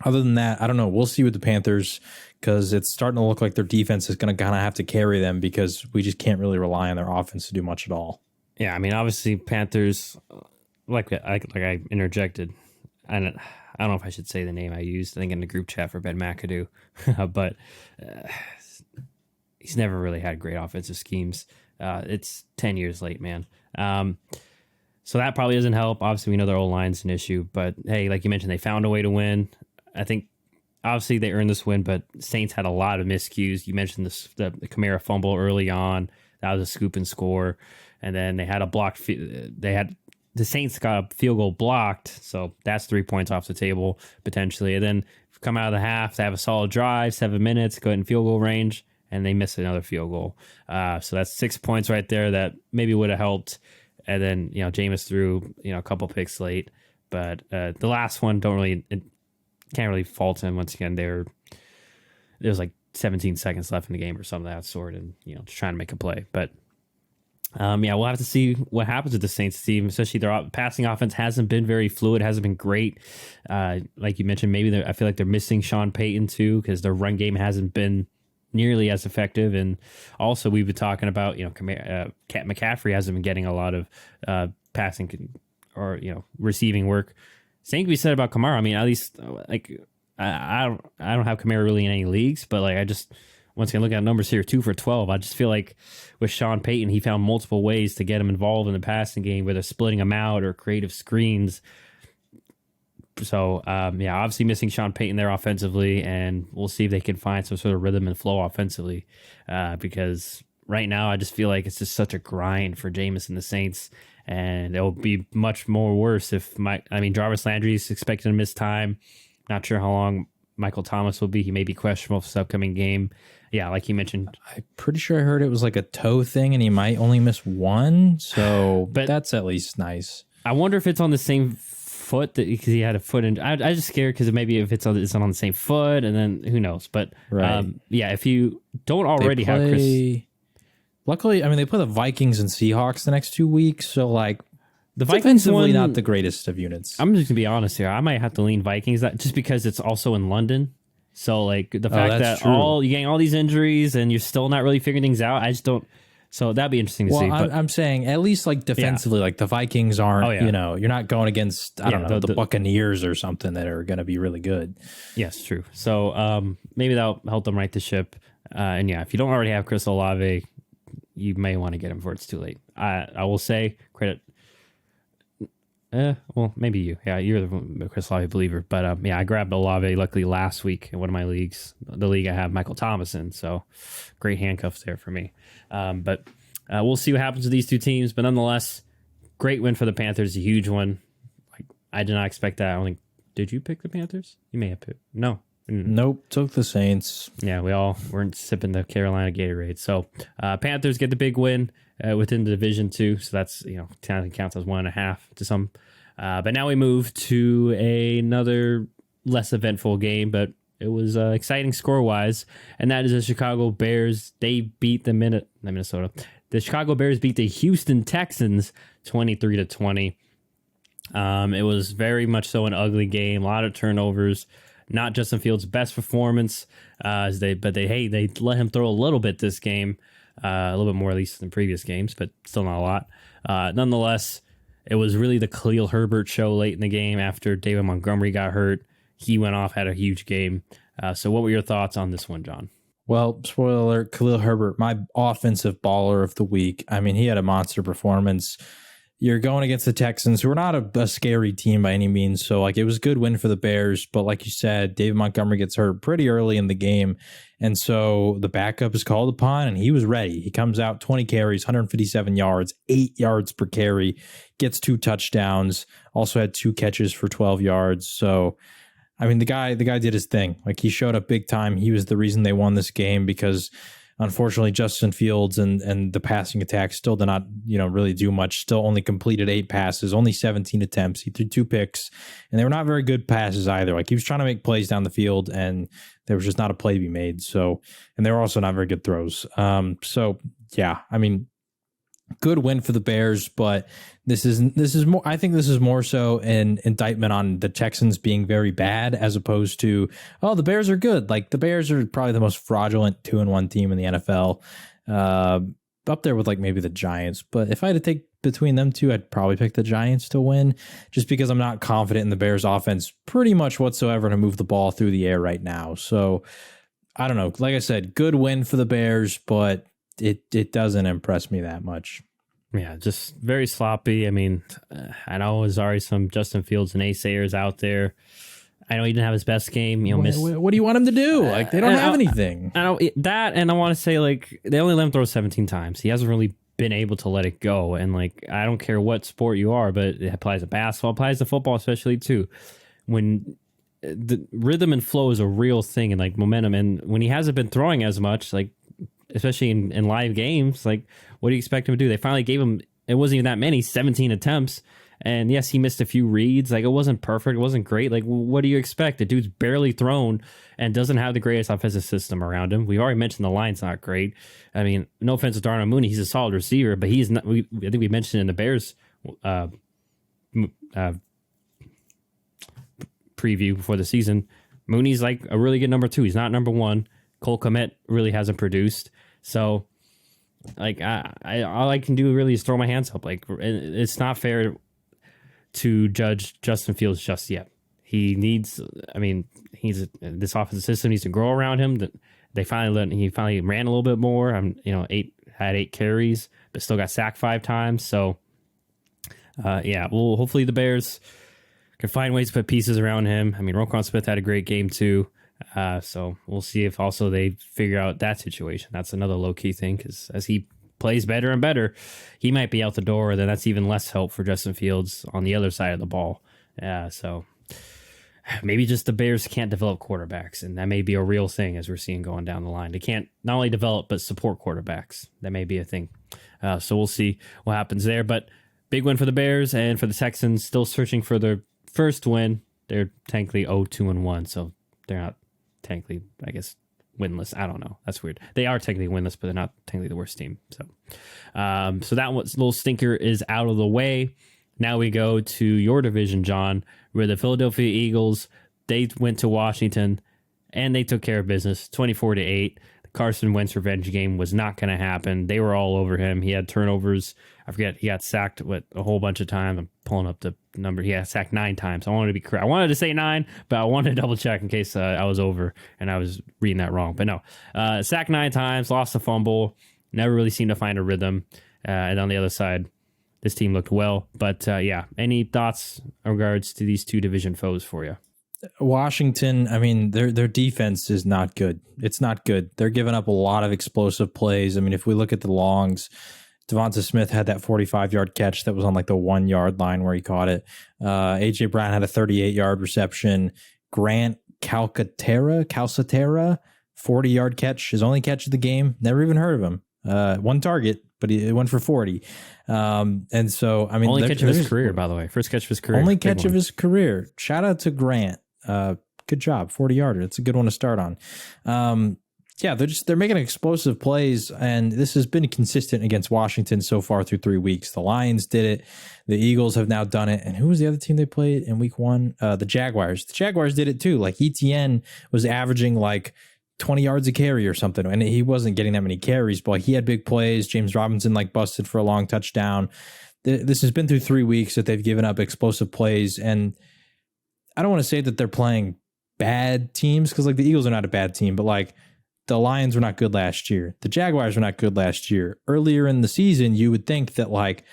other than that, I don't know. We'll see with the Panthers, because it's starting to look like their defense is going to kind of have to carry them, because we just can't really rely on their offense to do much at all. Yeah, I mean, obviously Panthers, like I interjected, and I don't know if I should say the name I used, I think in the group chat for Ben McAdoo, but he's never really had great offensive schemes. It's 10 years late, man. So that probably doesn't help. Obviously, we know their old line's an issue, but hey, like you mentioned, they found a way to win. I think obviously they earned this win, but Saints had a lot of miscues. You mentioned the Kamara fumble early on. That was a scoop and score. And then they had a blocked. The Saints got a field goal blocked, so that's 3 points off the table potentially. And then come out of the half, they have a solid drive, 7 minutes, go in field goal range, and they miss another field goal. So that's 6 points right there that maybe would have helped. And then, Jameis threw, a couple picks late, but the last one can't really fault him. Once again, there was like 17 seconds left in the game or something of that sort, and just trying to make a play. But we'll have to see what happens with the Saints team, especially their passing offense hasn't been very fluid, hasn't been great. Like you mentioned, maybe I feel like they're missing Sean Payton too, because their run game hasn't been nearly as effective. And also we've been talking about, McCaffrey hasn't been getting a lot of passing or receiving work. Same can be said about Kamara. I mean, at least I don't have Kamara really in any leagues, but like I just once again look at numbers here, 2 for 12. I just feel like with Sean Payton, he found multiple ways to get him involved in the passing game, whether splitting him out or creative screens. So obviously missing Sean Payton there offensively, and we'll see if they can find some sort of rhythm and flow offensively, because right now I just feel like it's just such a grind for Jameis and the Saints. And it'll be much more worse if Jarvis Landry is expected to miss time. Not sure how long Michael Thomas will be. He may be questionable for this upcoming game. Yeah, like you mentioned. I'm pretty sure I heard it was like a toe thing and he might only miss one. So but that's at least nice. I wonder if it's on the same foot, because he had a foot in. I just scared because maybe if it's on the same foot, and then who knows. But right. If you don't already have Chris. Luckily, they play the Vikings and Seahawks the next 2 weeks, so like the Vikings defensively not the greatest of units. I'm just gonna be honest here. I might have to lean Vikings, just because it's also in London. So like the fact that you're getting all these injuries and you're still not really figuring things out, I just don't. So that'd be interesting to see. Well, I'm saying at least like defensively, like the Vikings aren't. You're not going against the Buccaneers or something that are going to be really good. Yes, true. So maybe that'll help them right the ship. And if you don't already have Chris Olave, you may want to get him before it's too late. I will say credit. Well, maybe you. Yeah, you're the Chris Olave believer. But I grabbed Olave luckily last week in one of my leagues. The league I have Michael Thomas in. So great handcuffs there for me. But we'll see what happens with these two teams. But nonetheless, great win for the Panthers. A huge one. Like I did not expect that. I don't think. Did you pick the Panthers? You may have picked. No. Nope, took the Saints. Yeah, we all weren't sipping the Carolina Gatorade. So Panthers get the big win within the division too. So that's, counts as 1.5 to some. But now we move to another less eventful game, but it was exciting score-wise, and that is the Chicago Bears. They beat Minnesota. The Chicago Bears beat the Houston Texans 23-20. It was very much so an ugly game, a lot of turnovers. Not Justin Fields' best performance, they let him throw a little bit this game, a little bit more at least than previous games, but still not a lot. Nonetheless, it was really the Khalil Herbert show late in the game after David Montgomery got hurt. He went off, had a huge game. So what were your thoughts on this one, John? Well, spoiler alert, Khalil Herbert, my offensive baller of the week. I mean, he had a monster performance. You're going against the Texans, who are not a scary team by any means. So, it was a good win for the Bears. But like you said, David Montgomery gets hurt pretty early in the game. And so the backup is called upon, and he was ready. He comes out 20 carries, 157 yards, 8 yards per carry, gets 2 touchdowns, also had 2 catches for 12 yards. So, I mean, the guy did his thing. He showed up big time. He was the reason they won this game because, unfortunately, Justin Fields and the passing attack still did not, really do much. Still only completed 8 passes, only 17 attempts. He threw 2 picks, and they were not very good passes either. He was trying to make plays down the field, and there was just not a play to be made. So, and they were also not very good throws. Yeah, I mean, good win for the Bears, but this is more. I think this is more so an indictment on the Texans being very bad, as opposed to, the Bears are good. The Bears are probably the most fraudulent 2-1 team in the NFL, up there with maybe the Giants. But if I had to take between them two, I'd probably pick the Giants to win, just because I'm not confident in the Bears offense pretty much whatsoever to move the ball through the air right now. So I don't know. Like I said, good win for the Bears, but it doesn't impress me that much. Yeah, just very sloppy. I mean, I know there's already some Justin Fields and naysayers out there. I know he didn't have his best game. What do you want him to do? They don't have anything. I know that, and I want to say they only let him throw 17 times. He hasn't really been able to let it go. And I don't care what sport you are, but it applies to basketball, applies to football especially too. When the rhythm and flow is a real thing, and momentum, and when he hasn't been throwing as much, especially in live games, what do you expect him to do? They finally gave him, it wasn't even that many, 17 attempts. And yes, he missed a few reads. It wasn't perfect. It wasn't great. What do you expect? The dude's barely thrown and doesn't have the greatest offensive system around him. We've already mentioned the line's not great. I mean, no offense to Darnell Mooney. He's a solid receiver, but he's not. I think we mentioned in the Bears preview before the season, Mooney's a really good number 2. He's not number 1. Cole Kmet really hasn't produced. So, all I can do really is throw my hands up. It's not fair to judge Justin Fields just yet. He needs, this offensive system needs to grow around him. He finally ran a little bit more. Had 8 carries, but still got sacked 5 times. So, hopefully the Bears can find ways to put pieces around him. Roquan Smith had a great game too. So we'll see if also they figure out that situation. That's another low-key thing, because as he plays better and better, he might be out the door. Then that's even less help for Justin Fields on the other side of the ball. So maybe just the Bears can't develop quarterbacks, and that may be a real thing as we're seeing going down the line. They can't not only develop, but support quarterbacks. That may be a thing. So we'll see what happens there. But big win for the Bears, and for the Texans, still searching for their first win. They're technically 0-2-1, so they're not technically, I guess, winless. I don't know. That's weird. They are technically winless, but they're not technically the worst team. So that little stinker is out of the way. Now we go to your division, John, where the Philadelphia Eagles, they went to Washington and they took care of business 24-8. The Carson Wentz revenge game was not going to happen. They were all over him. He had turnovers. I forget, he got sacked a whole bunch of times. I'm pulling up the number. He got sacked 9 times. I wanted to be correct. I wanted to say 9, but I wanted to double check in case I was over and I was reading that wrong. But no, sacked 9 times, lost a fumble, never really seemed to find a rhythm. And on the other side, this team looked well. But any thoughts in regards to these 2 division foes for you? Washington, their defense is not good. It's not good. They're giving up a lot of explosive plays. If we look at the longs, Devonta Smith had that 45-yard catch that was on the 1-yard line where he caught it. A.J. Brown had a 38-yard reception. Grant Calcaterra, 40-yard catch, his only catch of the game. Never even heard of him. One target, but it went for 40. And so, I mean, only catch of his career, by the way. First catch of his career. Only catch of his career. Shout out to Grant. Good job, 40-yarder. It's a good one to start on. Yeah, they're making explosive plays, and this has been consistent against Washington so far through 3 weeks. The Lions did it. The Eagles have now done it. And who was the other team they played in week 1? The Jaguars. The Jaguars did it too. Like ETN was averaging like 20 yards a carry or something, and he wasn't getting that many carries, but he had big plays. James Robinson like busted for a long touchdown. This has been through 3 weeks that they've given up explosive plays, and I don't want to say that they're playing bad teams because like the Eagles are not a bad team, but like the Lions were not good last year. The Jaguars were not good last year. Earlier in the season, you would think that like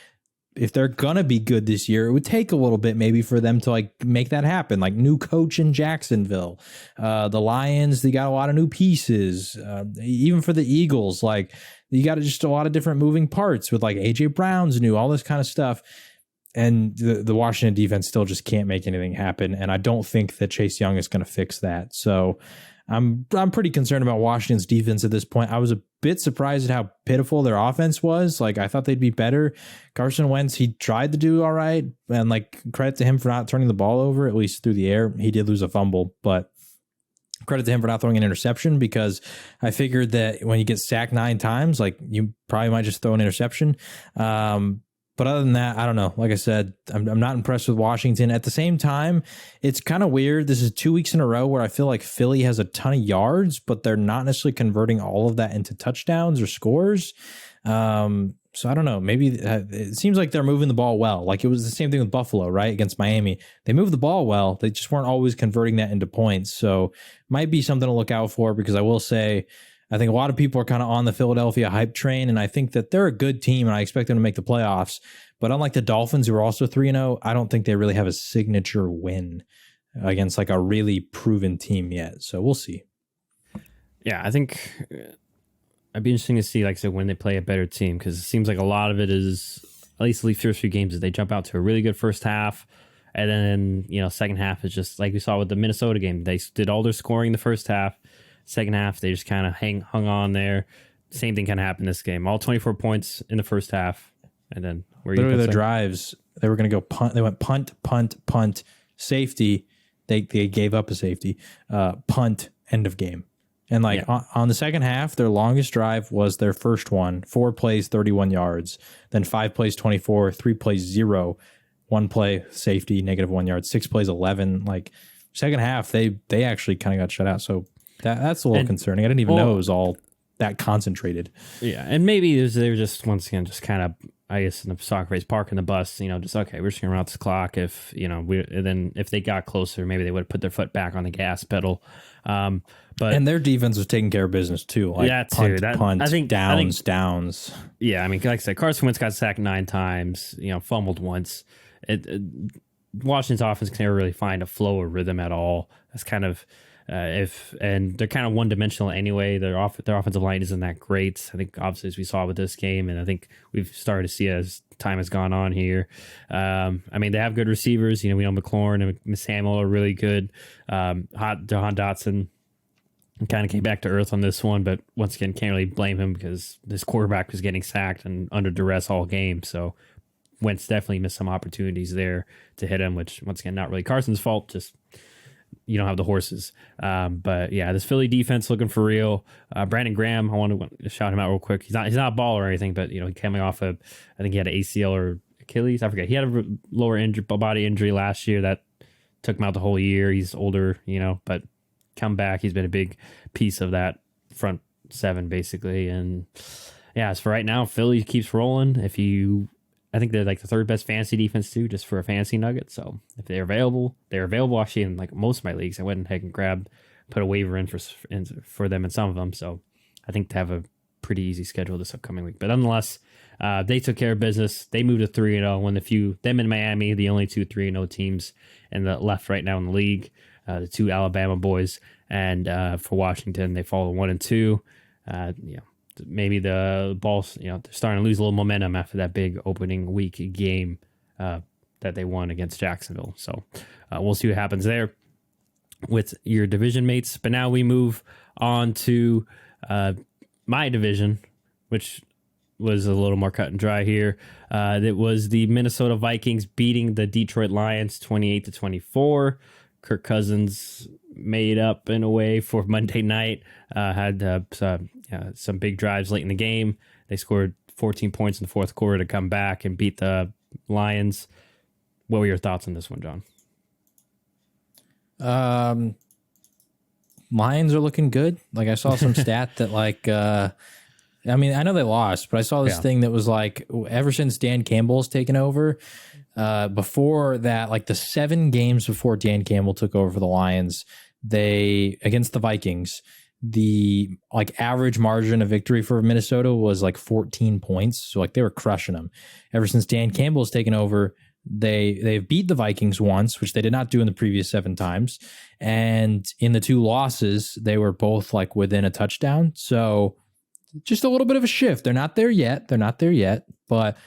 if they're gonna be good this year, it would take a little bit maybe for them to like make that happen. Like new coach in Jacksonville, the Lions, they got a lot of new pieces. Even for the Eagles, like you got just a lot of different moving parts with like AJ Brown's new, all this kind of stuff. And the Washington defense still just can't make anything happen. And I don't think that Chase Young is going to fix that. So I'm pretty concerned about Washington's defense at this point. I was a bit surprised at how pitiful their offense was. Like I thought they'd be better. Carson Wentz, he tried to do all right, and like credit to him for not turning the ball over, at least through the air. He did lose a fumble, but credit to him for not throwing an interception, because I figured that when you get sacked 9 times, like you probably might just throw an interception. But other than that, I don't know. Like I said, I'm not impressed with Washington. At the same time, it's kind of weird. This is 2 weeks in a row where I feel like Philly has a ton of yards, but they're not necessarily converting all of that into touchdowns or scores. So I don't know. Maybe it seems like they're moving the ball well. Like it was the same thing with Buffalo, right? Against Miami. They moved the ball well. They just weren't always converting that into points. So might be something to look out for, because I will say, I think a lot of people are kind of on the Philadelphia hype train, and I think that they're a good team, and I expect them to make the playoffs. But unlike the Dolphins, who are also 3-0, I don't think they really have a signature win against like a really proven team yet. So we'll see. Yeah, I think it'd be interesting to see, like I said, when they play a better team, because it seems like a lot of it is, at least the first few games, is they jump out to a really good first half, and then, second half is just like we saw with the Minnesota game. They did all their scoring the first half. Second half, they just kind of hung on there. Same thing kind of happened this game. All 24 points in the first half, and then literally the drives, they were going to go punt. They went punt, safety. They gave up a safety, punt, end of game. And like on the second half, their longest drive was their first one, 4 plays, 31 yards, then 5 plays, 24, 3 plays, 0, 1 play, safety, -1 yard, 6 plays, 11. Like second half, they actually kind of got shut out. So that's a little concerning. I didn't even know it was all that concentrated. Yeah, and maybe they were just, once again, just kind of, I guess in the soccer race, parking the bus, just, okay, we're just going to run out this clock. If, and then if they got closer, maybe they would have put their foot back on the gas pedal. And their defense was taking care of business too. Like punt, downs. Yeah, I mean, like I said, Carson Wentz got sacked 9 times, fumbled once. Washington's offense can never really find a flow or rhythm at all. That's kind of... and they're kind of one-dimensional anyway. Their offensive line isn't that great. I think obviously as we saw with this game, and I think we've started to see as time has gone on here. I mean, they have good receivers. We know McLaurin and Miss Samuel are really good. Jahan Dotson kind of came back to earth on this one, but once again, can't really blame him because this quarterback was getting sacked and under duress all game. So Wentz definitely missed some opportunities there to hit him, which once again, not really Carson's fault. Just you don't have the horses. But yeah, this Philly defense looking for real. Brandon Graham, I want to shout him out real quick. He's not a baller or anything, but he coming off I think he had an ACL or Achilles. I forget. He had a lower body injury last year that took him out the whole year. He's older, but come back. He's been a big piece of that front 7 basically. And yeah, as for right now, Philly keeps rolling. I think they're like the 3rd best fantasy defense too, just for a fantasy nugget. So if they're available actually in like most of my leagues. I went ahead and put a waiver in for them in some of them. So I think to have a pretty easy schedule this upcoming week. But nonetheless, they took care of business. They moved to 3-0. Them and Miami, the only 2 3-0 teams in the left right now in the league. The 2 Alabama boys, and for Washington, they fall to 1-2. Maybe the balls, they're starting to lose a little momentum after that big opening week game that they won against Jacksonville. So we'll see what happens there. with your division mates. But now we move on to my division, which was a little more cut and dry here. It was the Minnesota Vikings beating the Detroit Lions 28-24. Kirk Cousins made up in a way for Monday night. Had some big drives late in the game. They scored 14 points in the fourth quarter to come back and beat the Lions. What were your thoughts on this one, John? Lions are looking good. Like I saw some stat that I mean, I know they lost, but I saw this thing that was like, ever since Dan Campbell's taken over, before that, like the 7 games before Dan Campbell took over for the Lions, they, against the Vikings, the like average margin of victory for Minnesota was like 14 points. So like they were crushing them. Ever since Dan Campbell's taken over, they've beat the Vikings once, which they did not do in the previous 7 times. And in the 2 losses, they were both like within a touchdown. So just a little bit of a shift. They're not there yet. But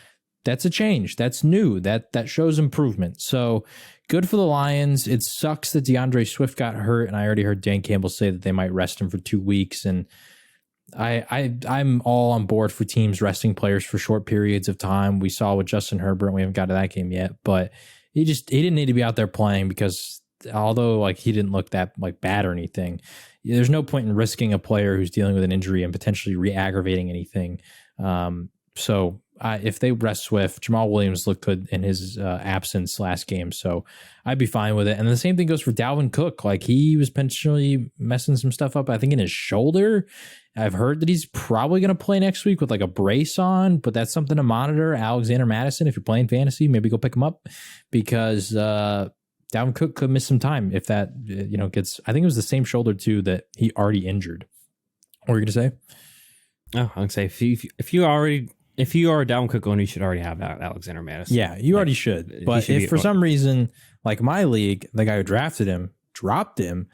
that's a change. That's new. That shows improvement. So good for the Lions. It sucks that DeAndre Swift got hurt, and I already heard Dan Campbell say that they might rest him for 2 weeks. And I'm all on board for teams resting players for short periods of time. We saw with Justin Herbert. We haven't got to that game yet, but he didn't need to be out there playing, because although like he didn't look that like bad or anything, there's no point in risking a player who's dealing with an injury and potentially re-aggravating anything. So if they rest Swift, Jamal Williams looked good in his absence last game, so I'd be fine with it. And the same thing goes for Dalvin Cook. Like he was potentially messing some stuff up, I think, in his shoulder. I've heard that he's probably going to play next week with like a brace on, but that's something to monitor. Alexander Madison, if you're playing fantasy, maybe go pick him up, because Dalvin Cook could miss some time if that gets. I think it was the same shoulder too that he already injured. What were you going to say? Oh, I would say if you are a Dalvin Cook owner, you should already have Alexander Madison. Yeah, you already should. But if for some reason, like my league, the guy who drafted him dropped him,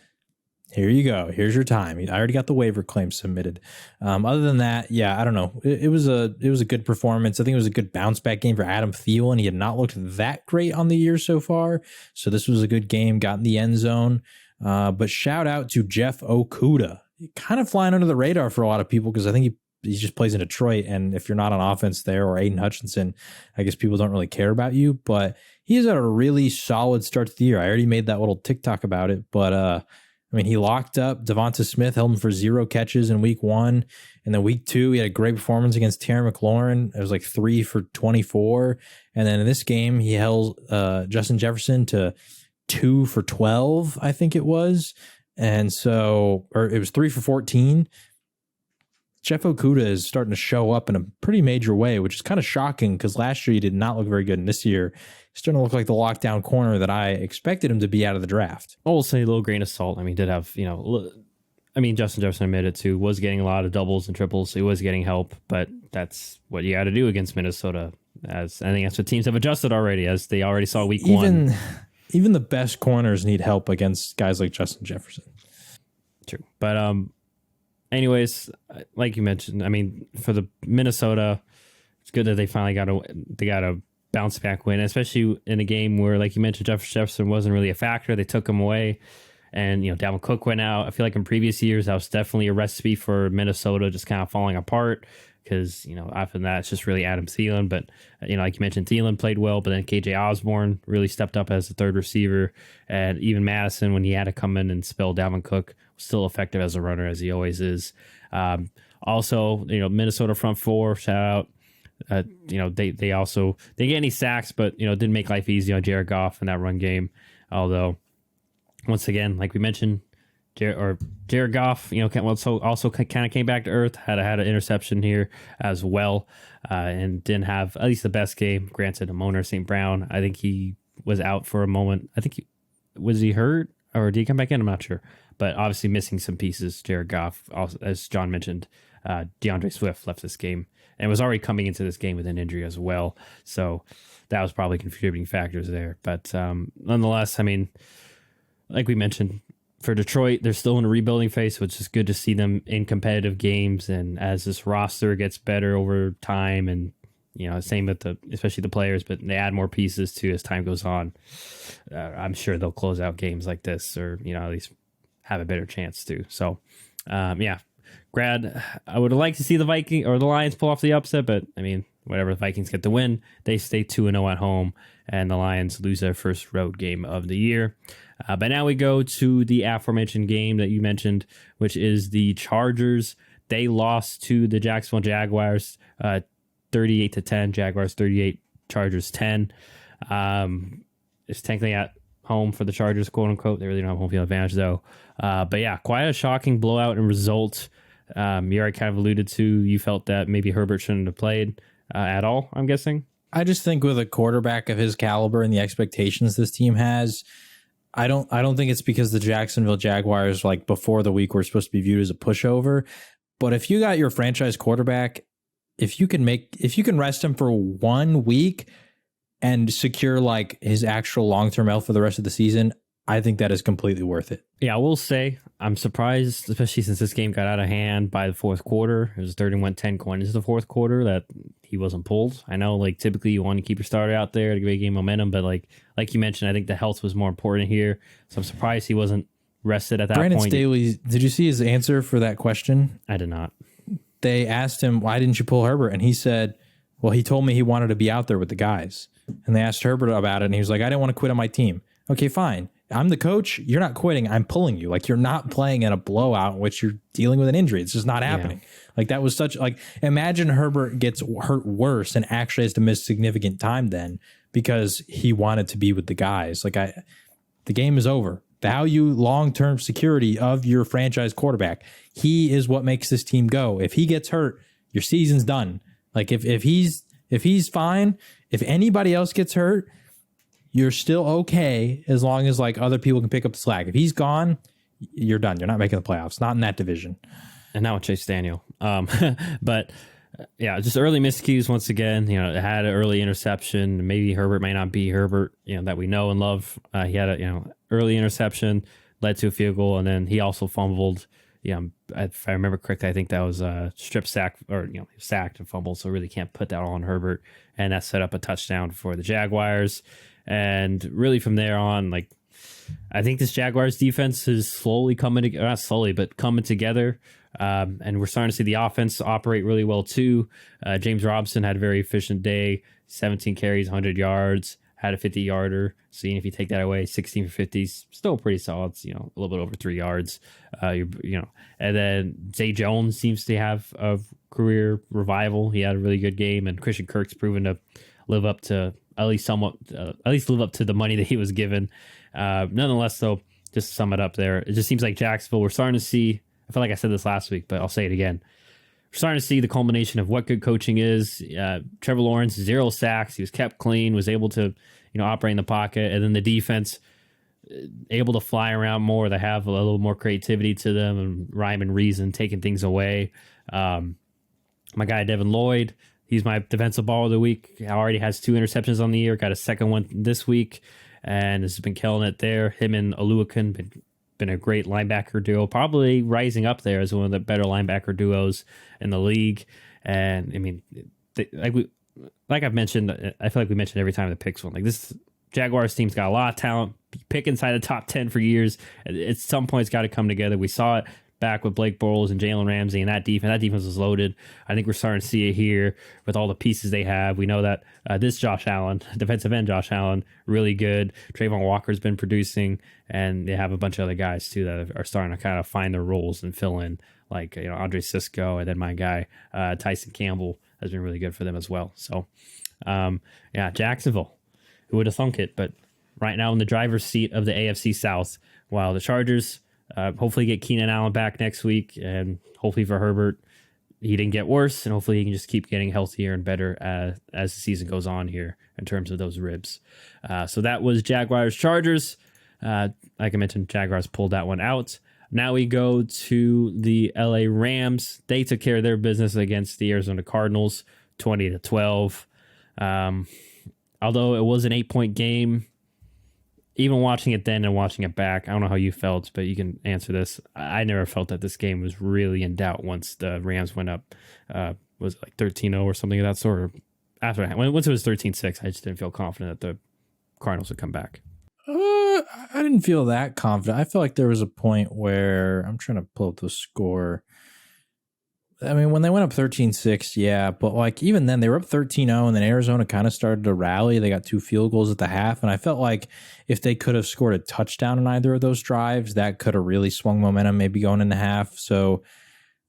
here you go. Here's your time. I already got the waiver claim submitted. Other than that, yeah, I don't know. It was a good performance. I think it was a good bounce back game for Adam Thielen. He had not looked that great on the year so far, so this was a good game. Got in the end zone. But shout out to Jeff Okudah. Kind of flying under the radar for a lot of people, because I think he just plays in Detroit, and if you're not on offense there, or Aiden Hutchinson, I guess people don't really care about you. But he's had a really solid start to the year. I already made that little TikTok about it, but I mean, he locked up Devonta Smith, held him for 0 catches in week 1. And then week 2, he had a great performance against Terry McLaurin. It was like 3 for 24. And then in this game, he held Justin Jefferson to 2 for 12, I think it was. And so, or it was 3 for 14. Jeff Okudah is starting to show up in a pretty major way, which is kind of shocking, because last year he did not look very good. And this year he's starting to look like the lockdown corner that I expected him to be out of the draft. I will say a little grain of salt. I mean, he did have, Justin Jefferson admitted to was getting a lot of doubles and triples. So he was getting help, but that's what you got to do against Minnesota. As I think that's what teams have adjusted already, as they already saw week 1. Even the best corners need help against guys like Justin Jefferson. True. But, anyways, like you mentioned, I mean, for the Minnesota, it's good that they finally got a bounce back win, especially in a game where, like you mentioned, Jefferson wasn't really a factor. They took him away, and Dalvin Cook went out. I feel like in previous years that was definitely a recipe for Minnesota just kind of falling apart, because after that it's just really Adam Thielen. But like you mentioned, Thielen played well, but then KJ Osborne really stepped up as the third receiver, and even Madison, when he had to come in and spell Dalvin Cook, was still effective as a runner, as he always is. Also, Minnesota front 4, shout out. They get any sacks, but didn't make life easy on Jared Goff in that run game. Although, once again, like we mentioned, Jared Goff, also kind of came back to earth. Had an interception here as well, and didn't have at least the best game. Granted, Amon St. Brown, I think he was out for a moment. I think was he hurt, or did he come back in? I'm not sure, but obviously missing some pieces. Jared Goff, also, as John mentioned, DeAndre Swift left this game and was already coming into this game with an injury as well. So that was probably contributing factors there. But nonetheless, I mean, like we mentioned, for Detroit, they're still in a rebuilding phase, so it's just good to see them in competitive games. And as this roster gets better over time, and same with especially the players, but they add more pieces too as time goes on. I'm sure they'll close out games like this, or at least have a better chance to. So, Grad, I would like to see the Vikings or the Lions pull off the upset, but I mean, whatever, the Vikings get the win. They stay 2-0 at home, and the Lions lose their first road game of the year. But now we go to the aforementioned game that you mentioned, which is the Chargers. They lost to the Jacksonville Jaguars 38-10. Jaguars 38, Chargers 10. It's technically at home for the Chargers, quote unquote. They really don't have home field advantage though. But yeah, quite a shocking blowout and result. You already kind of alluded to, you felt that maybe Herbert shouldn't have played at all, I'm guessing. I just think with a quarterback of his caliber and the expectations this team has, I don't think it's because the Jacksonville Jaguars, like before the week, were supposed to be viewed as a pushover. But if you got your franchise quarterback, if you can rest him for 1 week and secure like his actual long-term health for the rest of the season, I think that is completely worth it. Yeah, I will say I'm surprised, especially since this game got out of hand by the fourth quarter. It was 31-10 going into the fourth quarter, that he wasn't pulled. I know, like, typically you want to keep your starter out there to give game momentum, but like you mentioned, I think the health was more important here. So I'm surprised he wasn't rested at that Brandon point. Staley, did you see his answer for that question? I did not. They asked him, why didn't you pull Herbert? And he said, well, he told me he wanted to be out there with the guys. And they asked Herbert about it, and he was like, I didn't want to quit on my team. Okay, fine. I'm the coach. You're not quitting. I'm pulling you. Like, you're not playing in a blowout in which you're dealing with an injury. It's just not happening. Yeah. Like, that was such, like, imagine Herbert gets hurt worse and actually has to miss significant time then because he wanted to be with the guys. Like, the game is over. Value long-term security of your franchise quarterback. He is what makes this team go. If he gets hurt, your season's done. Like, if he's fine, if anybody else gets hurt, you're still okay as long as like other people can pick up the slack. If he's gone, you're done. You're not making the playoffs. Not in that division. And now with Chase Daniel. But yeah, just early miscues once again. It had an early interception. Maybe Herbert may not be Herbert, that we know and love. He had a early interception, led to a field goal, and then he also fumbled. If I remember correctly, I think that was a strip sack, or sacked and fumbled. So really can't put that all on Herbert, and that set up a touchdown for the Jaguars. And really from there on, like, I think this Jaguars defense is slowly coming together, not slowly, but coming together. And we're starting to see the offense operate really well too. James Robinson had a very efficient day, 17 carries, 100 yards, had a 50-yarder. Seeing if you take that away, 16 for 50, still pretty solid. It's, a little bit over 3 yards. And then Zay Jones seems to have a career revival. He had a really good game, and Christian Kirk's proven to live up to at least live up to the money that he was given. Nonetheless, though, just to sum it up there, it just seems like Jacksonville, we're starting to see, I feel like I said this last week, but I'll say it again. We're starting to see the culmination of what good coaching is. Trevor Lawrence, 0 sacks. He was kept clean, was able to, operate in the pocket. And then the defense, able to fly around more. They have a little more creativity to them and rhyme and reason, taking things away. My guy, Devin Lloyd, he's my defensive ball of the week. He already has 2 interceptions on the year. Got a second one this week, and has been killing it there. Him and Oluokun been a great linebacker duo, probably rising up there as one of the better linebacker duos in the league. And I mean, like I've mentioned, I feel like we mentioned every time the picks one. Like, this Jaguars team's got a lot of talent. Pick inside the top 10 for years. At some point, it's got to come together. We saw it back with Blake Bortles and Jalen Ramsey and that defense. That defense was loaded. I think we're starting to see it here with all the pieces they have. We know that this Josh Allen, defensive end Josh Allen, really good. Trayvon Walker's been producing, and they have a bunch of other guys too that are starting to kind of find their roles and fill in, like Andre Sisco, and then my guy Tyson Campbell has been really good for them as well. So Jacksonville, who would have thunk it? But right now in the driver's seat of the AFC South, while the Chargers hopefully get Keenan Allen back next week, and hopefully for Herbert, he didn't get worse, and hopefully he can just keep getting healthier and better as the season goes on here in terms of those ribs. So that was Jaguars-Chargers. Like I mentioned, Jaguars pulled that one out. Now we go to the LA Rams. They took care of their business against the Arizona Cardinals, 20-12. Although it was an 8-point game, even watching it then and watching it back, I don't know how you felt, but you can answer this. I never felt that this game was really in doubt once the Rams went up. Was it like 13-0 or something of that sort? Or once it was 13-6, I just didn't feel confident that the Cardinals would come back. I didn't feel that confident. I feel like there was a point where I'm trying to pull up the score. I mean, when they went up 13-6, yeah, but like even then they were up 13-0 and then Arizona kind of started to rally. They got 2 field goals at the half, and I felt like if they could have scored a touchdown in either of those drives, that could have really swung momentum maybe going into half. So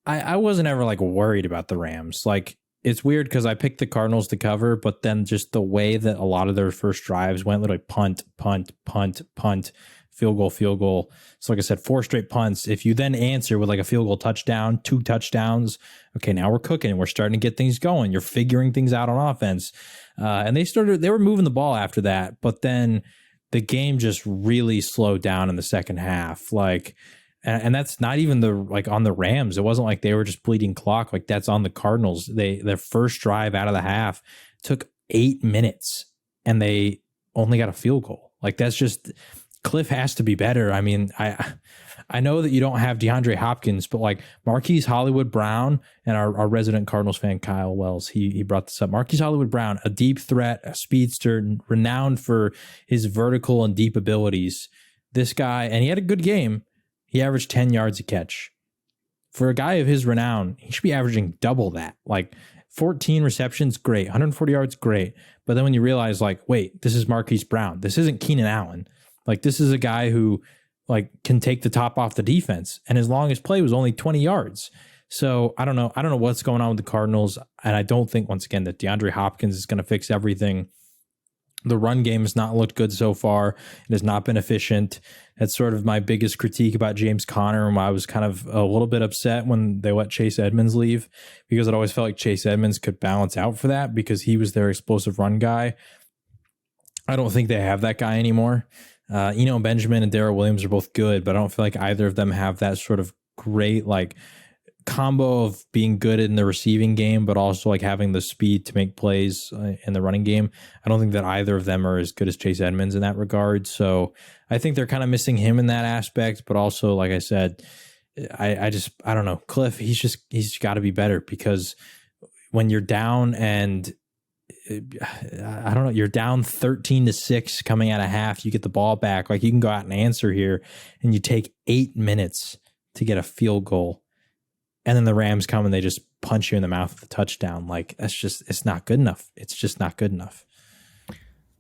I wasn't ever like worried about the Rams. Like it's weird because I picked the Cardinals to cover, but then just the way that a lot of their first drives went, literally punt, punt, punt, punt, field goal, field goal. So like I said, 4 straight punts. If you then answer with like a field goal touchdown, 2 touchdowns, okay, now we're cooking. We're starting to get things going. You're figuring things out on offense. And they were moving the ball after that, but then the game just really slowed down in the second half. Like, and that's not even on the Rams. It wasn't like they were just bleeding clock. Like that's on the Cardinals. Their first drive out of the half took 8 minutes and they only got a field goal. Like that's just, Cliff has to be better. I mean, I know that you don't have DeAndre Hopkins, but like Marquise Hollywood Brown and our resident Cardinals fan, Kyle Wells, he brought this up. Marquise Hollywood Brown, a deep threat, a speedster, renowned for his vertical and deep abilities. This guy, and he had a good game. He averaged 10 yards a catch. For a guy of his renown, he should be averaging double that. Like 14 receptions, great. 140 yards, great. But then when you realize like, wait, this is Marquise Brown. This isn't Keenan Allen. Like this is a guy who like can take the top off the defense, and his longest play was only 20 yards. So I don't know what's going on with the Cardinals, and I don't think once again that DeAndre Hopkins is going to fix everything. The run game has not looked good so far. It has not been efficient. That's sort of my biggest critique about James Conner, and why I was kind of a little bit upset when they let Chase Edmonds leave, because it always felt like Chase Edmonds could balance out for that because he was their explosive run guy. I don't think they have that guy anymore. Benjamin and Darrell Williams are both good, but I don't feel like either of them have that sort of great like combo of being good in the receiving game, but also like having the speed to make plays in the running game. I don't think that either of them are as good as Chase Edmonds in that regard. So I think they're kind of missing him in that aspect, but also, like I said, I don't know. Cliff, he's got to be better, because when you're down and I don't know, you're down 13-6 coming out of half, you get the ball back, like you can go out and answer here, and you take 8 minutes to get a field goal, and then the Rams come and they just punch you in the mouth with a touchdown. Like it's not good enough. It's just not good enough.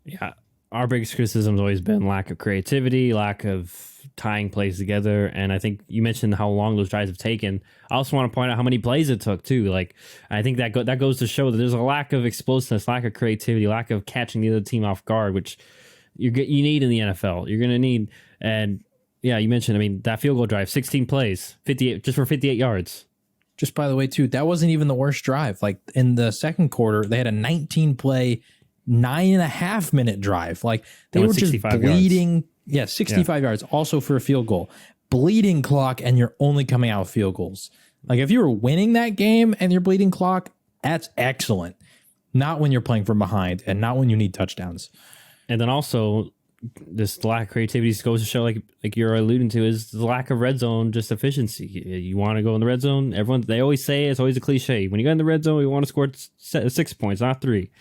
Yeah. Our biggest criticism has always been lack of creativity, lack of tying plays together. And I think you mentioned how long those drives have taken. I also want to point out how many plays it took too. Like, I think that goes to show that there's a lack of explosiveness, lack of creativity, lack of catching the other team off guard, which you need in the NFL. You're going to need. And yeah, you mentioned, I mean, that field goal drive, 16 plays, 58, just for 58 yards. Just by the way, too, that wasn't even the worst drive. Like in the second quarter, they had a 19-play, 9.5 minute drive. Like they were just bleeding. Yards. Yeah, 65 yards, also for a field goal. Bleeding clock, and you're only coming out with field goals. Like if you were winning that game and you're bleeding clock, that's excellent. Not when you're playing from behind, and not when you need touchdowns. And then also, this lack of creativity goes to show, like you're alluding to, is the lack of red zone just efficiency. You want to go in the red zone. They always say, it's always a cliche, when you go in the red zone, you want to score 6 points, not 3.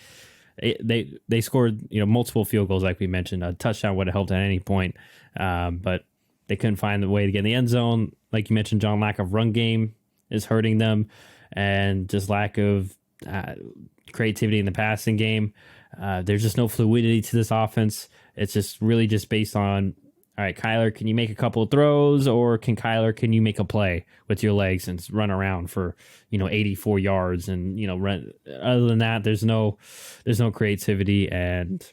They scored multiple field goals, like we mentioned. A touchdown would have helped at any point, but they couldn't find the way to get in the end zone. Like you mentioned, John, lack of run game is hurting them, and just lack of creativity in the passing game. There's just no fluidity to this offense. It's just really just based on, all right, Kyler, can you make a couple of throws, or can you make a play with your legs and run around for 84 yards and run? Other than that, there's no creativity, and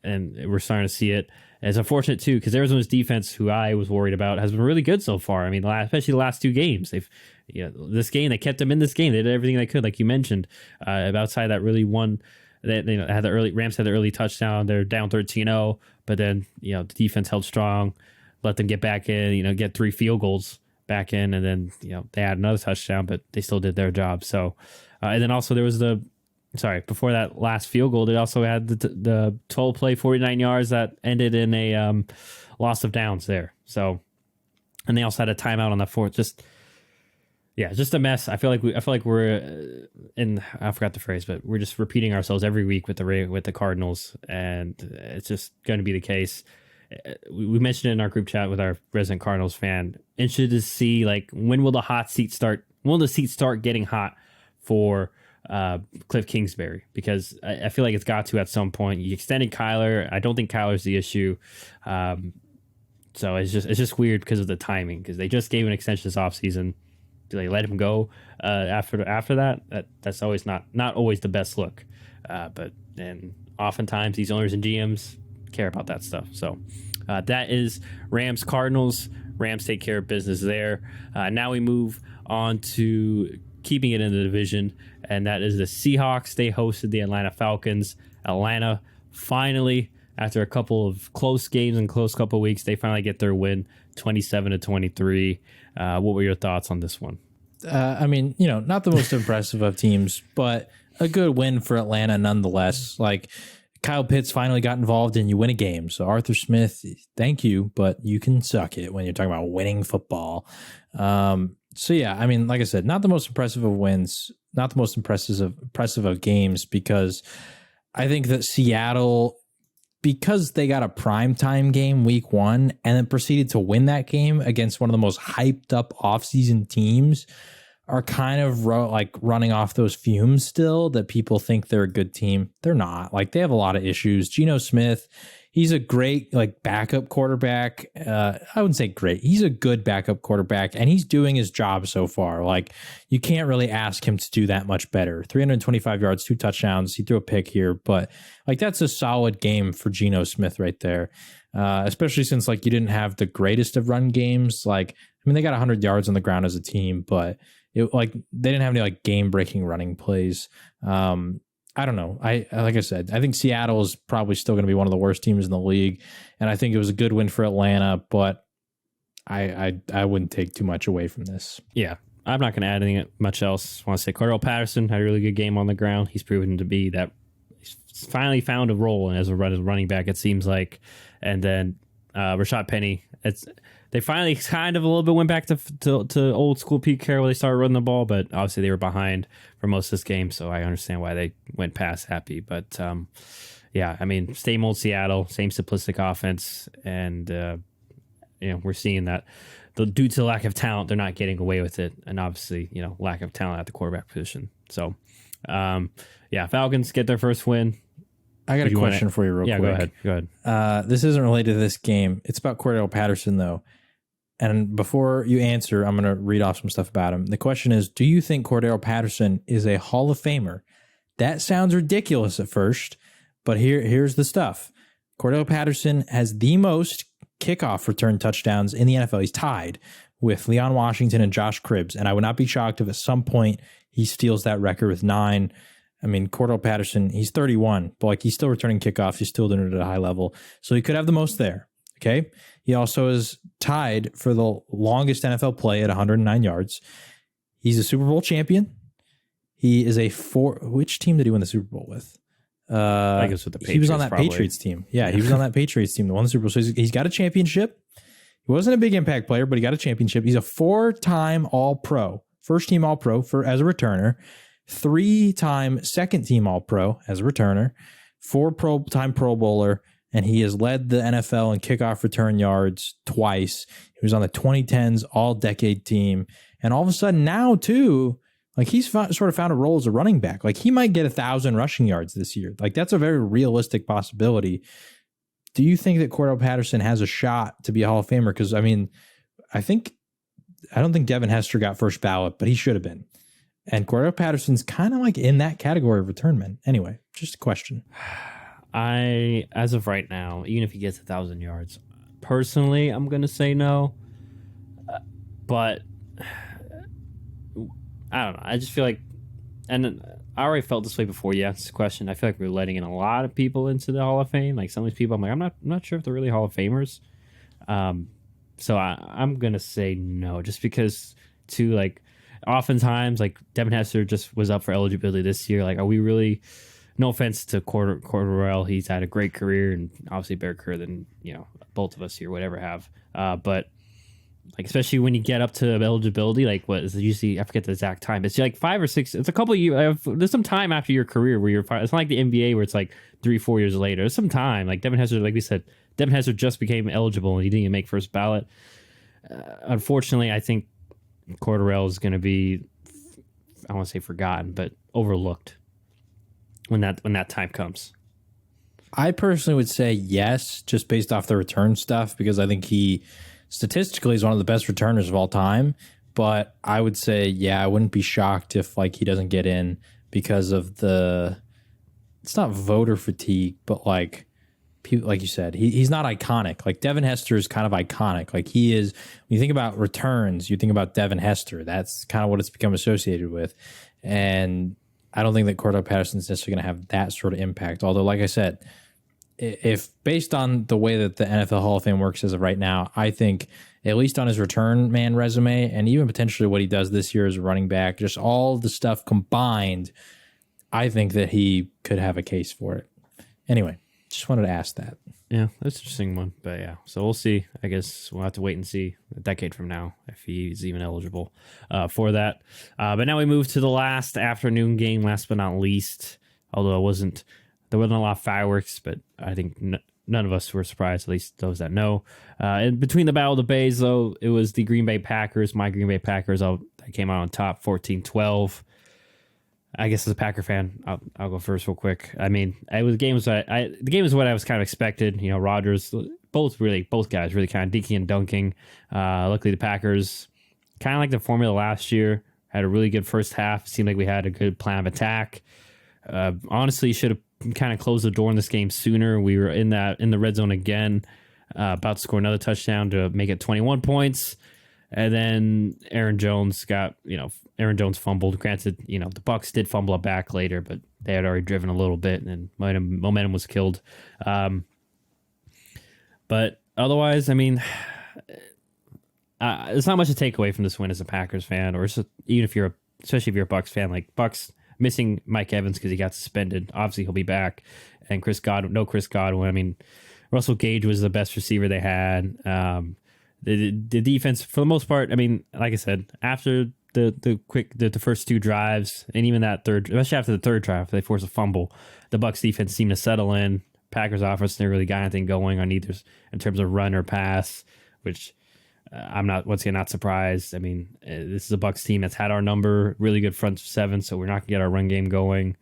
we're starting to see it. And it's unfortunate too, because Arizona's defense, who I was worried about, has been really good so far. I mean, especially the last 2 games, this game, they kept them in this game. They did everything they could, like you mentioned. Outside that really one. They had the Rams had the early touchdown. They're down 13-0, but then the defense held strong, let them get back in, get 3 field goals back in, and then they had another touchdown, but they still did their job. So, and then also there was before that last field goal, they also had the 12 play 49 yards that ended in a loss of downs there. So, and they also had a timeout on the fourth. Just Yeah, just a mess. I feel like we're in. I forgot the phrase, but we're just repeating ourselves every week with the Cardinals, and it's just going to be the case. We mentioned it in our group chat with our resident Cardinals fan. Interested to see like when will the hot seat start? When will the seats start getting hot for Cliff Kingsbury? Because I feel like it's got to at some point. You extended Kyler. I don't think Kyler's the issue. So it's just weird because of the timing. Because they just gave an extension this offseason. Do they let him go after that? That's always not always the best look. But oftentimes these owners and GMs care about that stuff. So that is Rams Cardinals. Rams take care of business there. Now we move on to keeping it in the division, and that is the Seahawks. They hosted the Atlanta Falcons. Atlanta finally, after a couple of close games and close couple of weeks, they finally get their win, 27-23. What were your thoughts on this one? I mean, not the most impressive of teams, but a good win for Atlanta nonetheless. Like, Kyle Pitts finally got involved and you win a game. So Arthur Smith, thank you, but you can suck it when you're talking about winning football. So yeah, I mean, like I said, not the most impressive of wins, not the most impressive of games, because I think that Seattle, because they got a primetime game week 1 and then proceeded to win that game against one of the most hyped up offseason teams, are kind of running off those fumes still, that people think they're a good team. They're not. Like, they have a lot of issues. Geno Smith, he's a great backup quarterback. I wouldn't say great. He's a good backup quarterback, and he's doing his job so far. Like, you can't really ask him to do that much better. 325 yards, 2 touchdowns. He threw a pick here, but that's a solid game for Geno Smith right there. Especially since you didn't have the greatest of run games. They got 100 yards on the ground as a team, but they didn't have any game-breaking running plays. I don't know. Like I said, I think Seattle is probably still going to be one of the worst teams in the league, and I think it was a good win for Atlanta, but I wouldn't take too much away from this. Yeah, I'm not going to add anything much else. I want to say Cordell Patterson had a really good game on the ground. He's proven to be that. He's finally found a role as a running back, it seems like. And then Rashad Penny, they finally kind of a little bit went back to old school Pete Carroll. They started running the ball, but obviously they were behind for most of this game, so I understand why they went past happy. But yeah, I mean, same old Seattle, same simplistic offense, and we're seeing that due to lack of talent, they're not getting away with it, and obviously lack of talent at the quarterback position. So yeah, Falcons get their first win. I got a question for you real quick. Yeah, go ahead. This isn't related to this game. It's about Cordell Patterson, though. And before you answer, I'm going to read off some stuff about him. The question is, do you think Cordell Patterson is a Hall of Famer? That sounds ridiculous at first, but here's the stuff. Cordell Patterson has the most kickoff return touchdowns in the NFL. He's tied with Leon Washington and Josh Cribbs, and I would not be shocked if at some point he steals that record with 9. I mean, Cordell Patterson, he's 31, but he's still returning kickoffs. He's still doing it at a high level. So he could have the most there. Okay. He also is tied for the longest NFL play at 109 yards. He's a Super Bowl champion. He is which team did he win the Super Bowl with? I guess with the Patriots. He was on that probably. Patriots team. Yeah, he was on that Patriots team that won the Super Bowl. So he's got a championship. He wasn't a big impact player, but he got a championship. He's a 4-time All-Pro, first team All-Pro as a returner. 3-time second team All-Pro as a returner, 4-time Pro Bowler, and he has led the NFL in kickoff return yards twice. He was on the 2010s All-Decade team, and all of a sudden now too, he's sort of found a role as a running back. He might get 1,000 rushing yards this year. That's a very realistic possibility. Do you think that Cordell Patterson has a shot to be a Hall of Famer? Because I don't think Devin Hester got first ballot, but he should have been. And Cordell Patterson's kind of in that category of return men. Anyway, just a question. As of right now, even if he gets 1,000 yards, personally, I'm going to say no. But I don't know. I just feel like, and I already felt this way before you asked this question. I feel like we're letting in a lot of people into the Hall of Fame. Some of these people, I'm not sure if they're really Hall of Famers. So I'm going to say no, just because oftentimes, Devin Hester just was up for eligibility this year. Are we really? No offense to Cordell, he's had a great career and obviously a better career than both of us here would ever have. But like especially when you get up to eligibility, like what is it usually? I forget the exact time. It's like 5 or 6. It's a couple of years. There's some time after your career where it's not like the NBA where it's like 3-4 years later. There's some time. Like Devin Hester, like we said, Devin Hester just became eligible and he didn't even make first ballot. Unfortunately, I think Cordarrelle is going to be, I want to say forgotten, but overlooked when that time comes. I personally would say yes, just based off the return stuff, because I think he statistically is one of the best returners of all time. But I would say, yeah, I wouldn't be shocked if like he doesn't get in because of it's not voter fatigue, but like people, like you said, he's not iconic. Like Devin Hester is kind of iconic. Like he is, when you think about returns, you think about Devin Hester. That's kind of what it's become associated with. And I don't think that Cordell Patterson's necessarily going to have that sort of impact. Although, like I said, if based on the way that the NFL Hall of Fame works as of right now, I think at least on his return man resume and even potentially what he does this year as a running back, just all the stuff combined, I think that he could have a case for it. Anyway, just wanted to ask that. Yeah, that's an interesting one. But yeah, so we'll see. I guess we'll have to wait and see a decade from now if he's even eligible for that. But now we move to the last afternoon game, last but not least, although there wasn't a lot of fireworks, but I think none of us were surprised, at least those that know. And between the Battle of the Bays, though, it was the Green Bay Packers, my Green Bay Packers, that came out on top 14-12. I guess as a Packer fan, I'll go first real quick. I mean, the game was what I was kind of expected. You know, Rodgers, both guys really kind of dinking and dunking. Luckily, the Packers, kind of like the formula last year, had a really good first half. Seemed like we had a good plan of attack. Honestly, should have kind of closed the door in this game sooner. We were in the red zone again, about to score another touchdown to make it 21 points. And then Aaron Jones fumbled. Granted, the Bucs did fumble it back later, but they had already driven a little bit and momentum was killed. But otherwise, I mean, there's not much to take away from this win as a Packers fan, or even especially if you're a Bucs fan. Like Bucs missing Mike Evans because he got suspended. Obviously, he'll be back. And Chris Godwin. I mean, Russell Gage was the best receiver they had. The defense, for the most part, I mean, like I said, after the first two drives, and even that third, especially after the third drive, they forced a fumble. The Bucs defense seemed to settle in. Packers offense never really got anything going on either in terms of run or pass, which I'm not surprised. I mean, this is a Bucs team that's had our number, really good front seven, so we're not gonna get our run game going.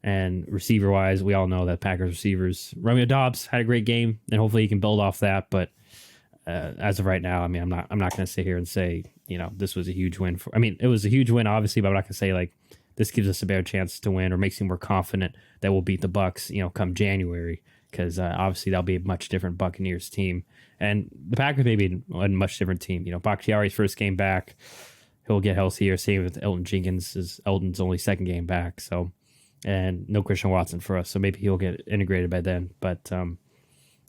And receiver wise, we all know that Packers receivers, Romeo Doubs had a great game, and hopefully he can build off that. But as of right now, I mean, I'm not going to sit here and say, this was a huge win. It was a huge win, obviously, but I'm not going to say like this gives us a better chance to win or makes me more confident that we'll beat the Bucs, come January, because obviously that'll be a much different Buccaneers team, and the Packers may be a much different team. Bakhtiari's first game back, he'll get healthier. Same with Elton Jenkins, Elton's only second game back, so and no Christian Watson for us, so maybe he'll get integrated by then, but.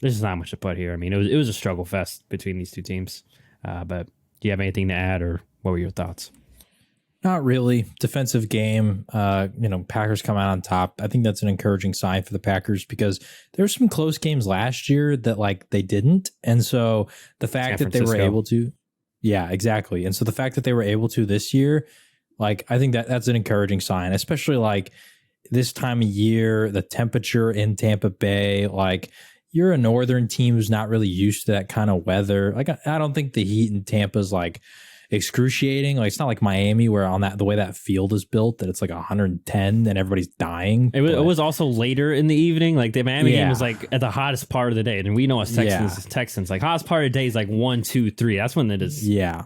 There's just not much to put here. I mean, it was a struggle fest between these two teams. But do you have anything to add, or what were your thoughts? Not really. Defensive game. Packers come out on top. I think that's an encouraging sign for the Packers because there's some close games last year that like they didn't, and so the fact that they were able to, yeah, exactly. And so the fact that they were able to this year, like I think that's an encouraging sign, especially like this time of year, the temperature in Tampa Bay, like. You're a northern team who's not really used to that kind of weather. Like I don't think the heat in Tampa is like excruciating. Like it's not like Miami where on the way that field is built that it's like 110 and everybody's dying. It was also later in the evening. Like the Miami game was like at the hottest part of the day, and we know as Texans like hottest part of the day is like 1, 2, 3. That's when it is. Yeah.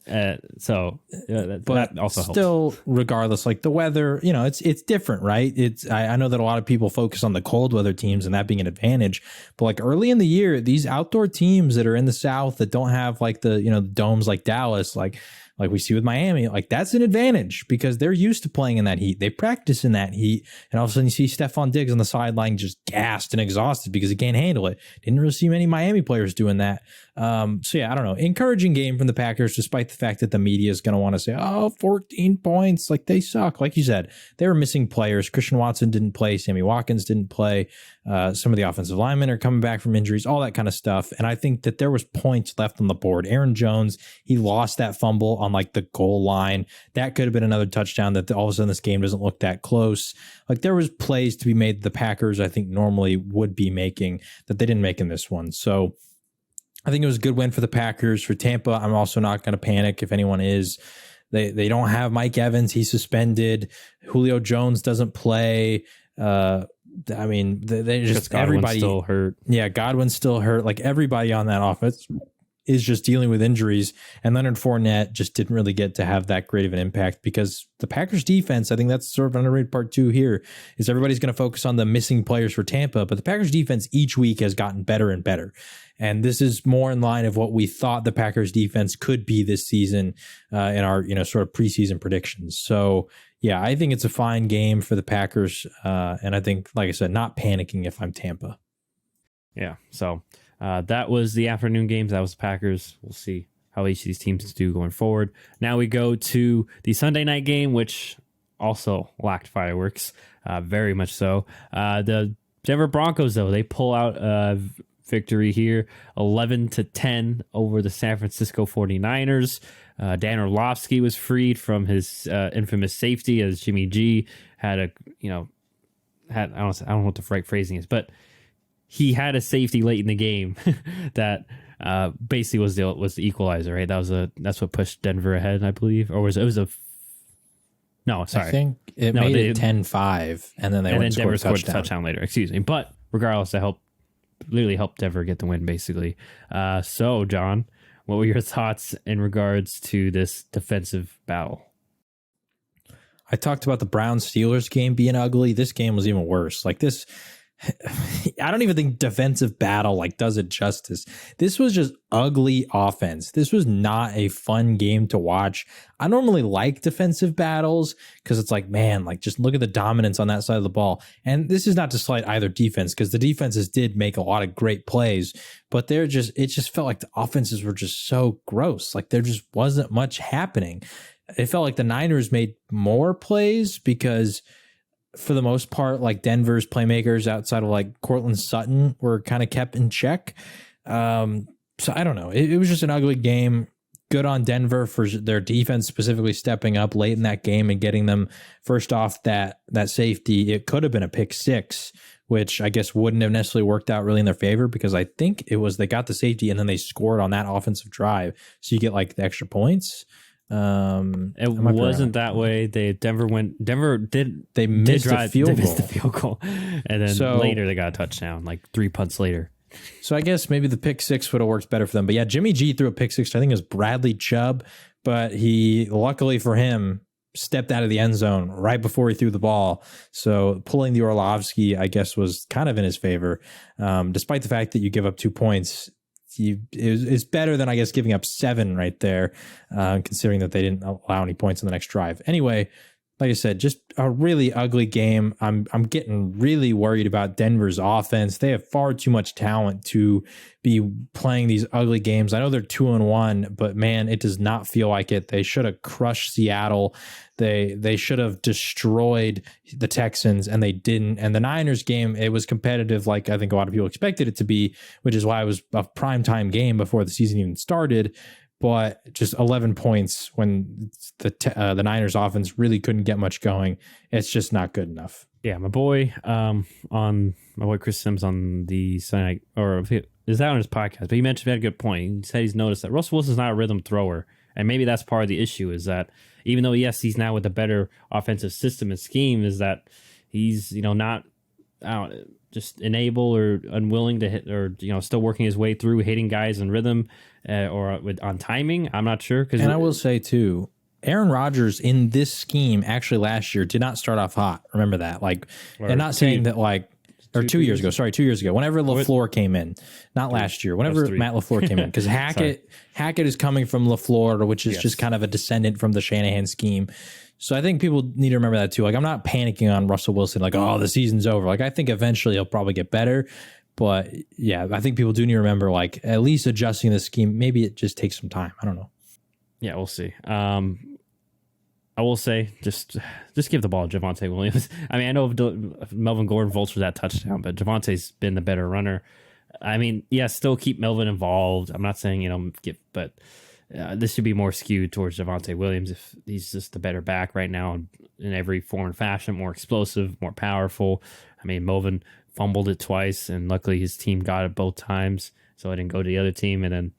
But that also still, helps. Regardless, like the weather, it's different, right? I know that a lot of people focus on the cold weather teams and that being an advantage, but like early in the year, these outdoor teams that are in the South that don't have like the domes like Dallas, like we see with Miami, like that's an advantage because they're used to playing in that heat. They practice in that heat, and all of a sudden you see Stephon Diggs on the sideline just gassed and exhausted because he can't handle it. Didn't really see many Miami players doing that. So yeah, I don't know. Encouraging game from the Packers, despite the fact that the media is going to want to say, oh, 14 points. Like, they suck. Like you said, they were missing players. Christian Watson didn't play. Sammy Watkins didn't play. Some of the offensive linemen are coming back from injuries, all that kind of stuff. And I think that there was points left on the board. Aaron Jones, he lost that fumble on like the goal line. That could have been another touchdown that all of a sudden this game doesn't look that close. Like, there was plays to be made the Packers, I think, normally would be making that they didn't make in this one. So I think it was a good win for the Packers. For Tampa, I'm also not going to panic if anyone is. They don't have Mike Evans. He's suspended. Julio Jones doesn't play. I mean, they just everybody still hurt. Yeah, Godwin's still hurt. Like, everybody on that offense is just dealing with injuries, and Leonard Fournette just didn't really get to have that great of an impact because the Packers defense, I think that's sort of an underrated part too here, is everybody's going to focus on the missing players for Tampa, but the Packers defense each week has gotten better and better. And this is more in line of what we thought the Packers defense could be this season in our, sort of preseason predictions. So yeah, I think it's a fine game for the Packers. And I think, like I said, not panicking if I'm Tampa. Yeah. So that was the afternoon games. That was the Packers. We'll see how each of these teams do going forward. Now we go to the Sunday night game, which also lacked fireworks, very much so. The Denver Broncos, though, they pull out victory here, 11-10 over the San Francisco 49ers. Dan Orlovsky was freed from his infamous safety as Jimmy G had I don't know what the right phrasing is, but he had a safety late in the game that basically was the equalizer, right? That's what pushed Denver ahead, I believe, or was it? No, sorry. I think it made it 10-5, and then Denver scored a touchdown later. Excuse me, but regardless, that literally helped Denver get the win, basically. So, John, what were your thoughts in regards to this defensive battle? I talked about the Browns-Steelers game being ugly. This game was even worse. Like, this, I don't even think defensive battle does it justice. This was just ugly offense. This was not a fun game to watch. I normally like defensive battles because it's like, man, just look at the dominance on that side of the ball. And this is not to slight either defense because the defenses did make a lot of great plays, but it just felt like the offenses were just so gross. Like, there just wasn't much happening. It felt like the Niners made more plays because for the most part, Denver's playmakers outside of Cortland Sutton were kind of kept in check. So I don't know. It was just an ugly game. Good on Denver for their defense specifically stepping up late in that game and getting them first off that safety. It could have been a pick six, which I guess wouldn't have necessarily worked out really in their favor because I think it was they got the safety and then they scored on that offensive drive. So you get the extra points. It wasn't that way. Denver missed the field goal, and then later they got a touchdown, 3 punts later. So I guess maybe the pick six would have worked better for them. But yeah, Jimmy G threw a pick six. I think it was Bradley Chubb, but he, luckily for him, stepped out of the end zone right before he threw the ball. So pulling the Orlovsky, I guess, was kind of in his favor, despite the fact that you give up 2 points. It's better than, I guess, giving up 7 right there, considering that they didn't allow any points on the next drive. Anyway, like I said, just a really ugly game. I'm getting really worried about Denver's offense. They have far too much talent to be playing these ugly games. I know they're 2-1, but man, it does not feel like it. They should have crushed Seattle. They should have destroyed the Texans, and they didn't. And the Niners game, it was competitive, like I think a lot of people expected it to be, which is why it was a primetime game before the season even started. But just 11 points when the Niners offense really couldn't get much going. It's just not good enough. Yeah, my boy Chris Sims on the Sunday, or is that on his podcast? But he mentioned, he had a good point. He said he's noticed that Russell Wilson's not a rhythm thrower, and maybe that's part of the issue. Is that even though yes, he's now with a better offensive system and scheme, is that he's not just unable or unwilling to hit, or still working his way through hitting guys in rhythm or on timing. I'm not sure. And I will say too, Aaron Rodgers in this scheme actually last year did not start off hot. Remember that. And not saying that or 2 years ago. Sorry, 2 years ago. Whenever LaFleur came in, not last year. Whenever Matt LaFleur came in, because Hackett is coming from LaFleur, which is just kind of a descendant from the Shanahan scheme. So I think people need to remember that too. I'm not panicking on Russell Wilson. The season's over. I think eventually he'll probably get better. But yeah, I think people do need to remember, like, at least adjusting the scheme. Maybe it just takes some time. I don't know. Yeah, we'll see. I will say, just give the ball to Javonte Williams. I mean, I know Melvin Gordon vultured that touchdown, but Javonte's been the better runner. I mean, yeah, still keep Melvin involved. I'm not saying, but this should be more skewed towards Javonte Williams if he's just the better back right now in every form and fashion, more explosive, more powerful. I mean, Melvin fumbled it twice, and luckily his team got it both times, so I didn't go to the other team. And then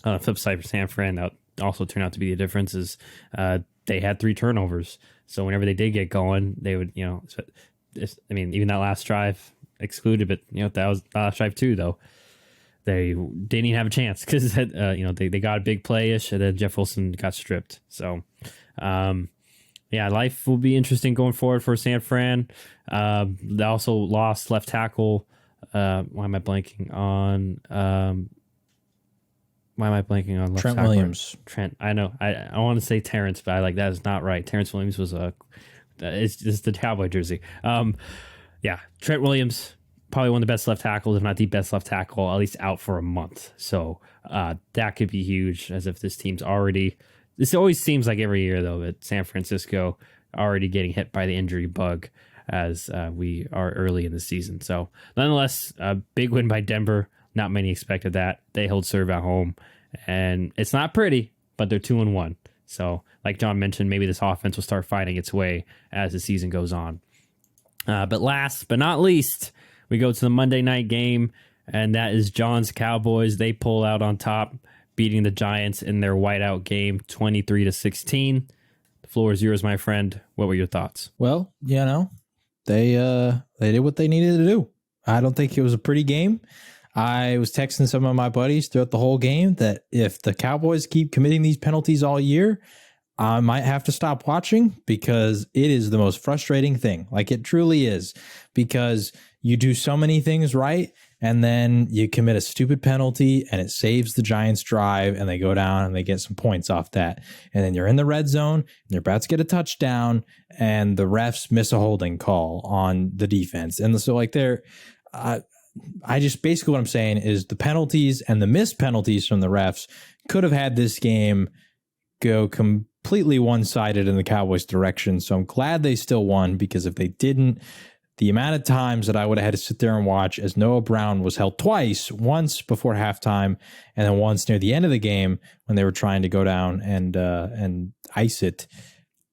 on the flip side for San Fran, that also turned out to be the difference is they had 3 turnovers. So whenever they did get going, they would, even that last drive excluded, but that was last drive too, though. They didn't even have a chance because they got a big play-ish, and then Jeff Wilson got stripped. So, life will be interesting going forward for San Fran. They also lost left tackle. Why am I blanking on? Left Trent tackle? Williams? Trent. I know. I want to say Terrence, but that is not right. Terrence Williams was it's just the Cowboy jersey. Trent Williams, probably one of the best left tackles, if not the best left tackle, at least out for a month. So that could be huge, as if this team's already... This always seems like every year, though, that San Francisco already getting hit by the injury bug as we are early in the season. So nonetheless, a big win by Denver. Not many expected that. They held serve at home, and it's not pretty, but they're 2-1. So like John mentioned, maybe this offense will start finding its way as the season goes on. But last but not least, we go to the Monday night game, and that is John's Cowboys. They pull out on top, beating the Giants in their whiteout game 23-16. The floor is yours, my friend. What were your thoughts? Well, they did what they needed to do. I don't think it was a pretty game. I was texting some of my buddies throughout the whole game that if the Cowboys keep committing these penalties all year, I might have to stop watching, because it is the most frustrating thing. Like, it truly is, because you do so many things right, and then you commit a stupid penalty and it saves the Giants' drive, and they go down and they get some points off that. And then you're in the red zone and you're about to get a touchdown, and the refs miss a holding call on the defense. And so I just basically what I'm saying is the penalties and the missed penalties from the refs could have had this game go completely one-sided in the Cowboys' direction. So I'm glad they still won, because if they didn't, the amount of times that I would have had to sit there and watch as Noah Brown was held twice, once before halftime and then once near the end of the game when they were trying to go down and ice it,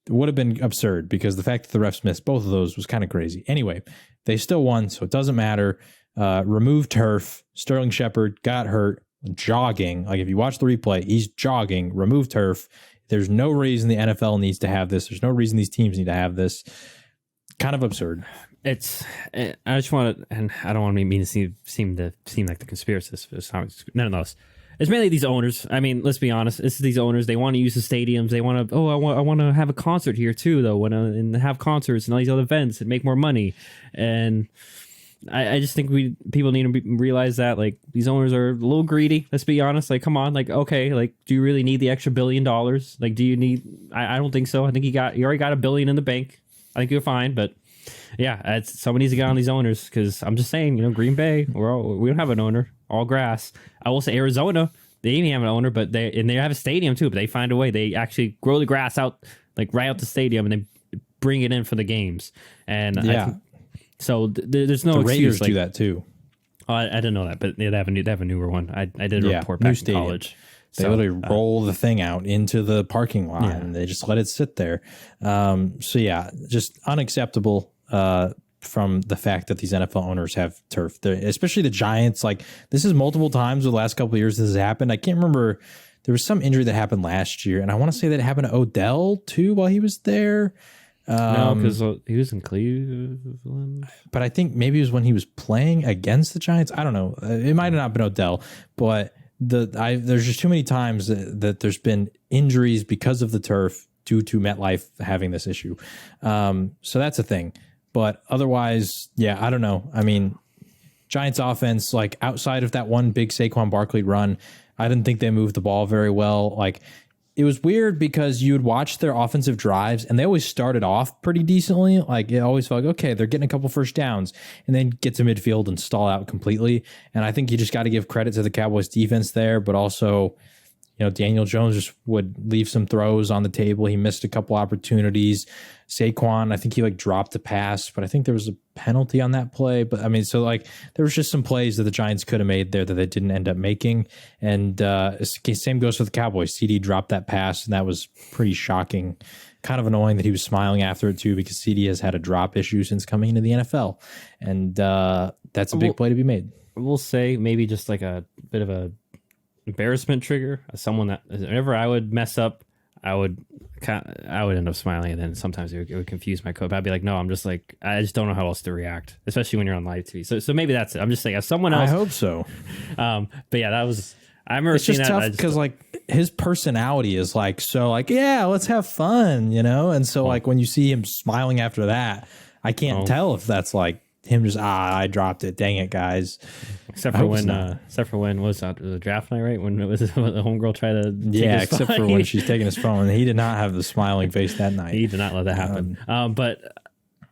would have been absurd, because the fact that the refs missed both of those was kind of crazy. Anyway, they still won, so it doesn't matter. Removed turf. Sterling Shepard got hurt jogging. Like, if you watch the replay, he's jogging, removed turf. There's no reason the NFL needs to have this. There's no reason these teams need to have this. Kind of absurd. I just want to, and I don't want to seem like the conspiracist. Nonetheless, it's mainly these owners. I mean, let's be honest. It's these owners. They want to use the stadiums. They want to. I want to have a concert here too, though. And have concerts and all these other events and make more money. And I just think people need to realize that, like, these owners are a little greedy. Let's be honest. Like, come on. Like, okay. Like, do you really need the extra $1 billion? Like, do you need? I don't think so. I think you already got $1 billion in the bank. I think you're fine. But yeah, someone needs to get on these owners, because I'm just saying, Green Bay, we don't have an owner. All grass. I will say Arizona, they even have an owner, but they have a stadium too. But they find a way. They actually grow the grass out, like, right out the stadium, and they bring it in for the games. And yeah. So there's no excuse. Raiders do that too. I didn't know that, but they have a newer one. I did a report back in college. They literally roll the thing out into the parking lot, and they just let it sit there. Just unacceptable from the fact that these NFL owners have turf, especially the Giants. Like, this is multiple times the last couple of years this has happened. I can't remember. There was some injury that happened last year, and I want to say that it happened to Odell too while he was there. No, because he was in Cleveland. But I think maybe it was when he was playing against the Giants. I don't know. It might have not been Odell, but there's just too many times that there's been injuries because of the turf due to MetLife having this issue. So that's a thing. But otherwise, I don't know. I mean, Giants offense, like, outside of that one big Saquon Barkley run, I didn't think they moved the ball very well. Like, was weird because you would watch their offensive drives and they always started off pretty decently. Like it always felt like, okay, they're getting a couple first downs and then get to midfield and stall out completely. And I think you just got to give credit to the Cowboys defense there, but also, Daniel Jones just would leave some throws on the table. He missed a couple opportunities. Saquon, I think he dropped the pass, but I think there was a penalty on that play. But I mean, so there was just some plays that the Giants could have made there that they didn't end up making. And same goes for the Cowboys. CD dropped that pass, and that was pretty shocking. Kind of annoying that he was smiling after it too, because CD has had a drop issue since coming into the NFL, and that's a big play to be made. We'll say maybe just like a bit of a embarrassment trigger. Someone that whenever I would mess up, I would end up smiling, and then sometimes it would confuse my coach. I'd be like, no, I just don't know how else to react, especially when you're on live TV. So maybe that's it. I'm just saying, as someone else, I hope so. But yeah, that was. I remember it's seeing just that. Tough because his personality is yeah, let's have fun, and so when you see him smiling after that, I can't tell if that's him just I dropped it, dang it, guys. Except for when was that the draft night, right? When it was the homegirl tried to except for when she's taking his phone, and he did not have the smiling face that night. He did not let that happen. But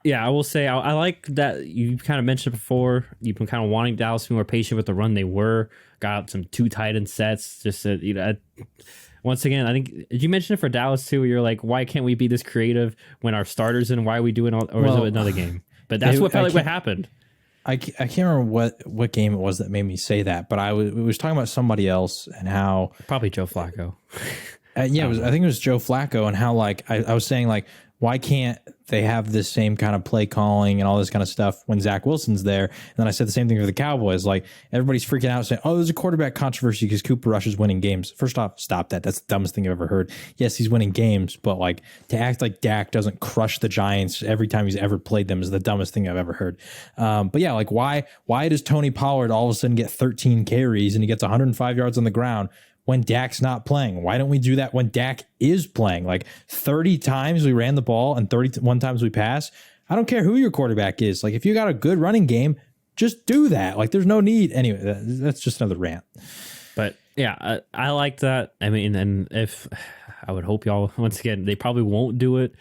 yeah, I will say I like that you kind of mentioned before. You've been kind of wanting Dallas to be more patient with the run. They got some 2 tight end sets. Just once again, I think did you mention it for Dallas too? Where you're like, why can't we be this creative when our starters in? Why are we doing all? Or is it another game? But that's what felt like what happened. I can't remember what game it was that made me say that, but I was talking about somebody else and how probably Joe Flacco. I think it was Joe Flacco, and how I was saying why can't they have this same kind of play calling and all this kind of stuff when Zach Wilson's there? And then I said the same thing for the Cowboys. Everybody's freaking out saying, oh, there's a quarterback controversy because Cooper Rush is winning games. First off, stop that. That's the dumbest thing I've ever heard. Yes, he's winning games, but to act like Dak doesn't crush the Giants every time he's ever played them is the dumbest thing I've ever heard. But yeah, why does Tony Pollard all of a sudden get 13 carries and he gets 105 yards on the ground when Dak's not playing? Why don't we do that when Dak is playing? 30 times we ran the ball and 31 times we passed. I don't care who your quarterback is. If you got a good running game, just do that. There's no need. Anyway, that's just another rant. But yeah, I like that. I mean, and if I would hope y'all, once again, they probably won't do it,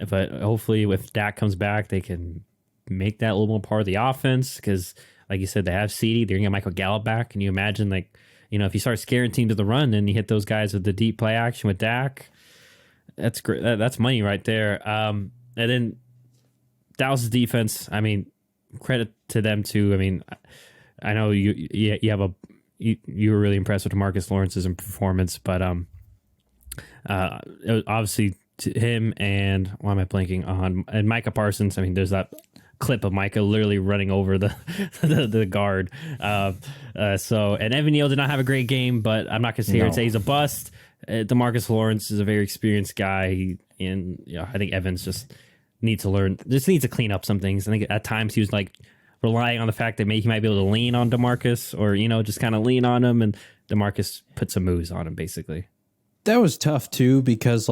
but hopefully if Dak comes back, they can make that a little more part of the offense. Because like you said, they have CD, they're going to get Michael Gallup back. Can you imagine if you start scaring teams to the run and you hit those guys with the deep play action with Dak, that's great. That's money right there. And then Dallas' defense, I mean, credit to them too. I mean, I know you were really impressed with DeMarcus Lawrence's performance, but it was obviously to him and why am I blanking on and Micah Parsons. I mean, there's that clip of Micah literally running over the guard. And Evan Neal did not have a great game, but I'm not going to sit here and say he's a bust. DeMarcus Lawrence is a very experienced guy, and I think Evans just needs to clean up some things. I think at times he was relying on the fact that maybe he might be able to lean on DeMarcus or just kind of lean on him, and DeMarcus put some moves on him basically. That was tough too because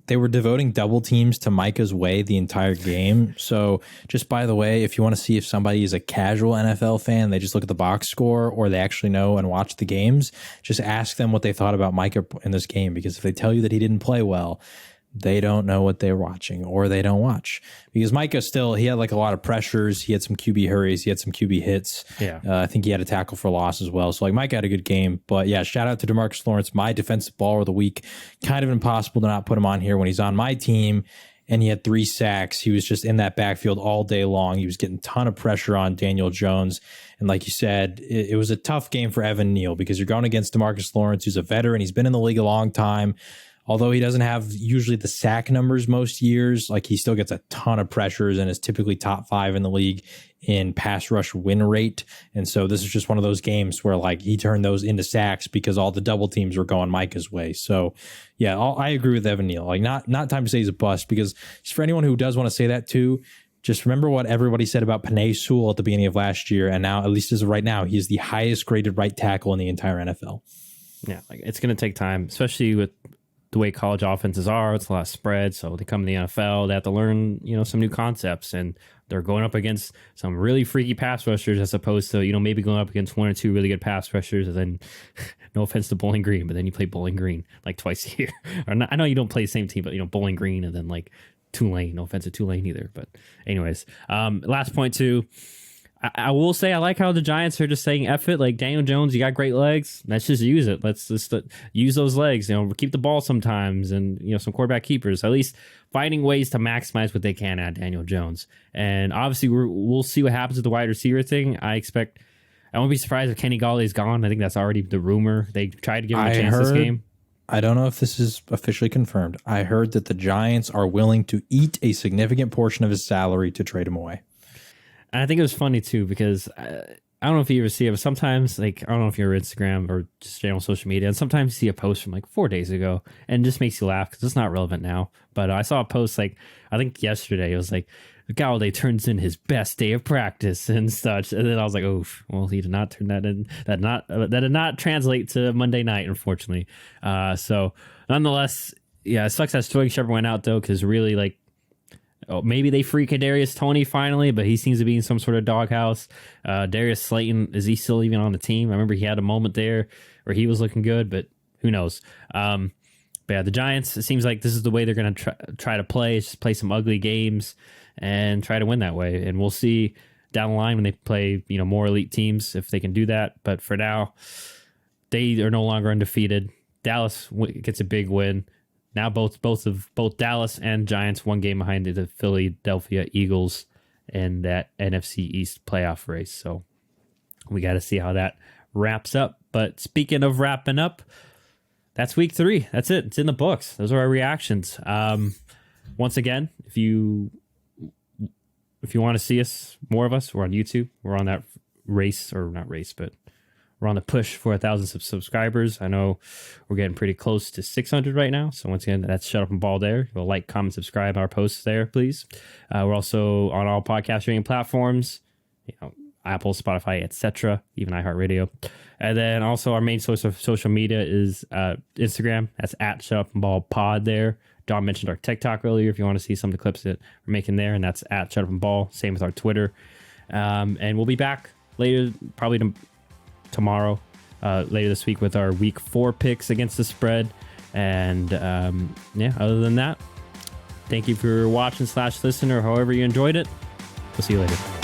they were devoting double teams to Micah's way the entire game. So just by the way, if you want to see if somebody is a casual NFL fan, they just look at the box score or they actually know and watch the games, just ask them what they thought about Micah in this game. Because if they tell you that he didn't play well, they don't know what they're watching or they don't watch. Because Micah he had a lot of pressures. He had some QB hurries. He had some QB hits. Yeah. I think he had a tackle for loss as well. So Micah had a good game. But yeah, shout out to DeMarcus Lawrence, my defensive baller of the week. Kind of impossible to not put him on here when he's on my team. And he had 3 sacks. He was just in that backfield all day long. He was getting a ton of pressure on Daniel Jones. And like you said, it was a tough game for Evan Neal because you're going against DeMarcus Lawrence, who's a veteran. He's been in the league a long time. Although he doesn't have usually the sack numbers most years, he still gets a ton of pressures and is typically top 5 in the league in pass rush win rate. And so this is just one of those games where he turned those into sacks because all the double teams were going Micah's way. So yeah, I agree with Evan Neal. Not time to say he's a bust, because for anyone who does want to say that too, just remember what everybody said about Penei Sewell at the beginning of last year. And now, at least as of right now, he is the highest graded right tackle in the entire NFL. Yeah, it's going to take time, especially with the way college offenses are. It's a lot of spread. So they come to the NFL, they have to learn, some new concepts, and they're going up against some really freaky pass rushers as opposed to, maybe going up against one or two really good pass rushers. And then no offense to Bowling Green, but then you play Bowling Green like twice a year. Or not, I know you don't play the same team, but Bowling Green and then like Tulane. No offense to Tulane either. But anyways, last point too. I will say I like how the Giants are just saying F it. Like, Daniel Jones, you got great legs. Let's just use it. Let's just use those legs. Keep the ball sometimes, and some quarterback keepers. At least finding ways to maximize what they can at Daniel Jones. And obviously, we'll see what happens with the wide receiver thing. I won't be surprised if Kenny Gallay's gone. I think that's already the rumor. They tried to give him a chance this game. I don't know if this is officially confirmed. I heard that the Giants are willing to eat a significant portion of his salary to trade him away. And I think it was funny too, because I don't know if you ever see it, but sometimes, like, I don't know if you're Instagram or just general social media, and sometimes you see a post from like 4 days ago and it just makes you laugh because it's not relevant now. But I saw a post like, I think yesterday, it was like, Galladay turns in his best day of practice and such. And then I was like, oh, well, he did not turn that in. That did not translate to Monday night, unfortunately. So nonetheless, yeah, it sucks that Sterling Shepard went out though, because really, like, maybe they free Kadarius Toney finally, but he seems to be in some sort of doghouse. Darius Slayton, is he still even on the team? I remember he had a moment there where he was looking good, but who knows? But yeah, the Giants, it seems like this is the way they're going to try to play. Just play some ugly games and try to win that way. And we'll see down the line when they play, more elite teams if they can do that. But for now, they are no longer undefeated. Dallas gets a big win. Now both Dallas and Giants one game behind the Philadelphia Eagles in that NFC East playoff race. So we got to see how that wraps up. But speaking of wrapping up, that's week 3. That's it. It's in the books. Those are our reactions. Once again, if you want to see more of us, we're on YouTube. We're on that race, or not race, but we're on the push for 1,000 subscribers. I know we're getting pretty close to 600 right now. So once again, that's Shut Up and Ball there. You'll like, comment, subscribe our posts there, please. We're also on all podcast streaming platforms, Apple, Spotify, etc., even iHeartRadio. And then also our main source of social media is Instagram. That's at Shut Up and Ball Pod there. John mentioned our TikTok earlier if you want to see some of the clips that we're making there, and that's at Shut Up and Ball. Same with our Twitter. And we'll be back later, probably tomorrow, later this week, with our week 4 picks against the spread. And other than that, thank you for watching /listen, or however you enjoyed it. We'll see you later.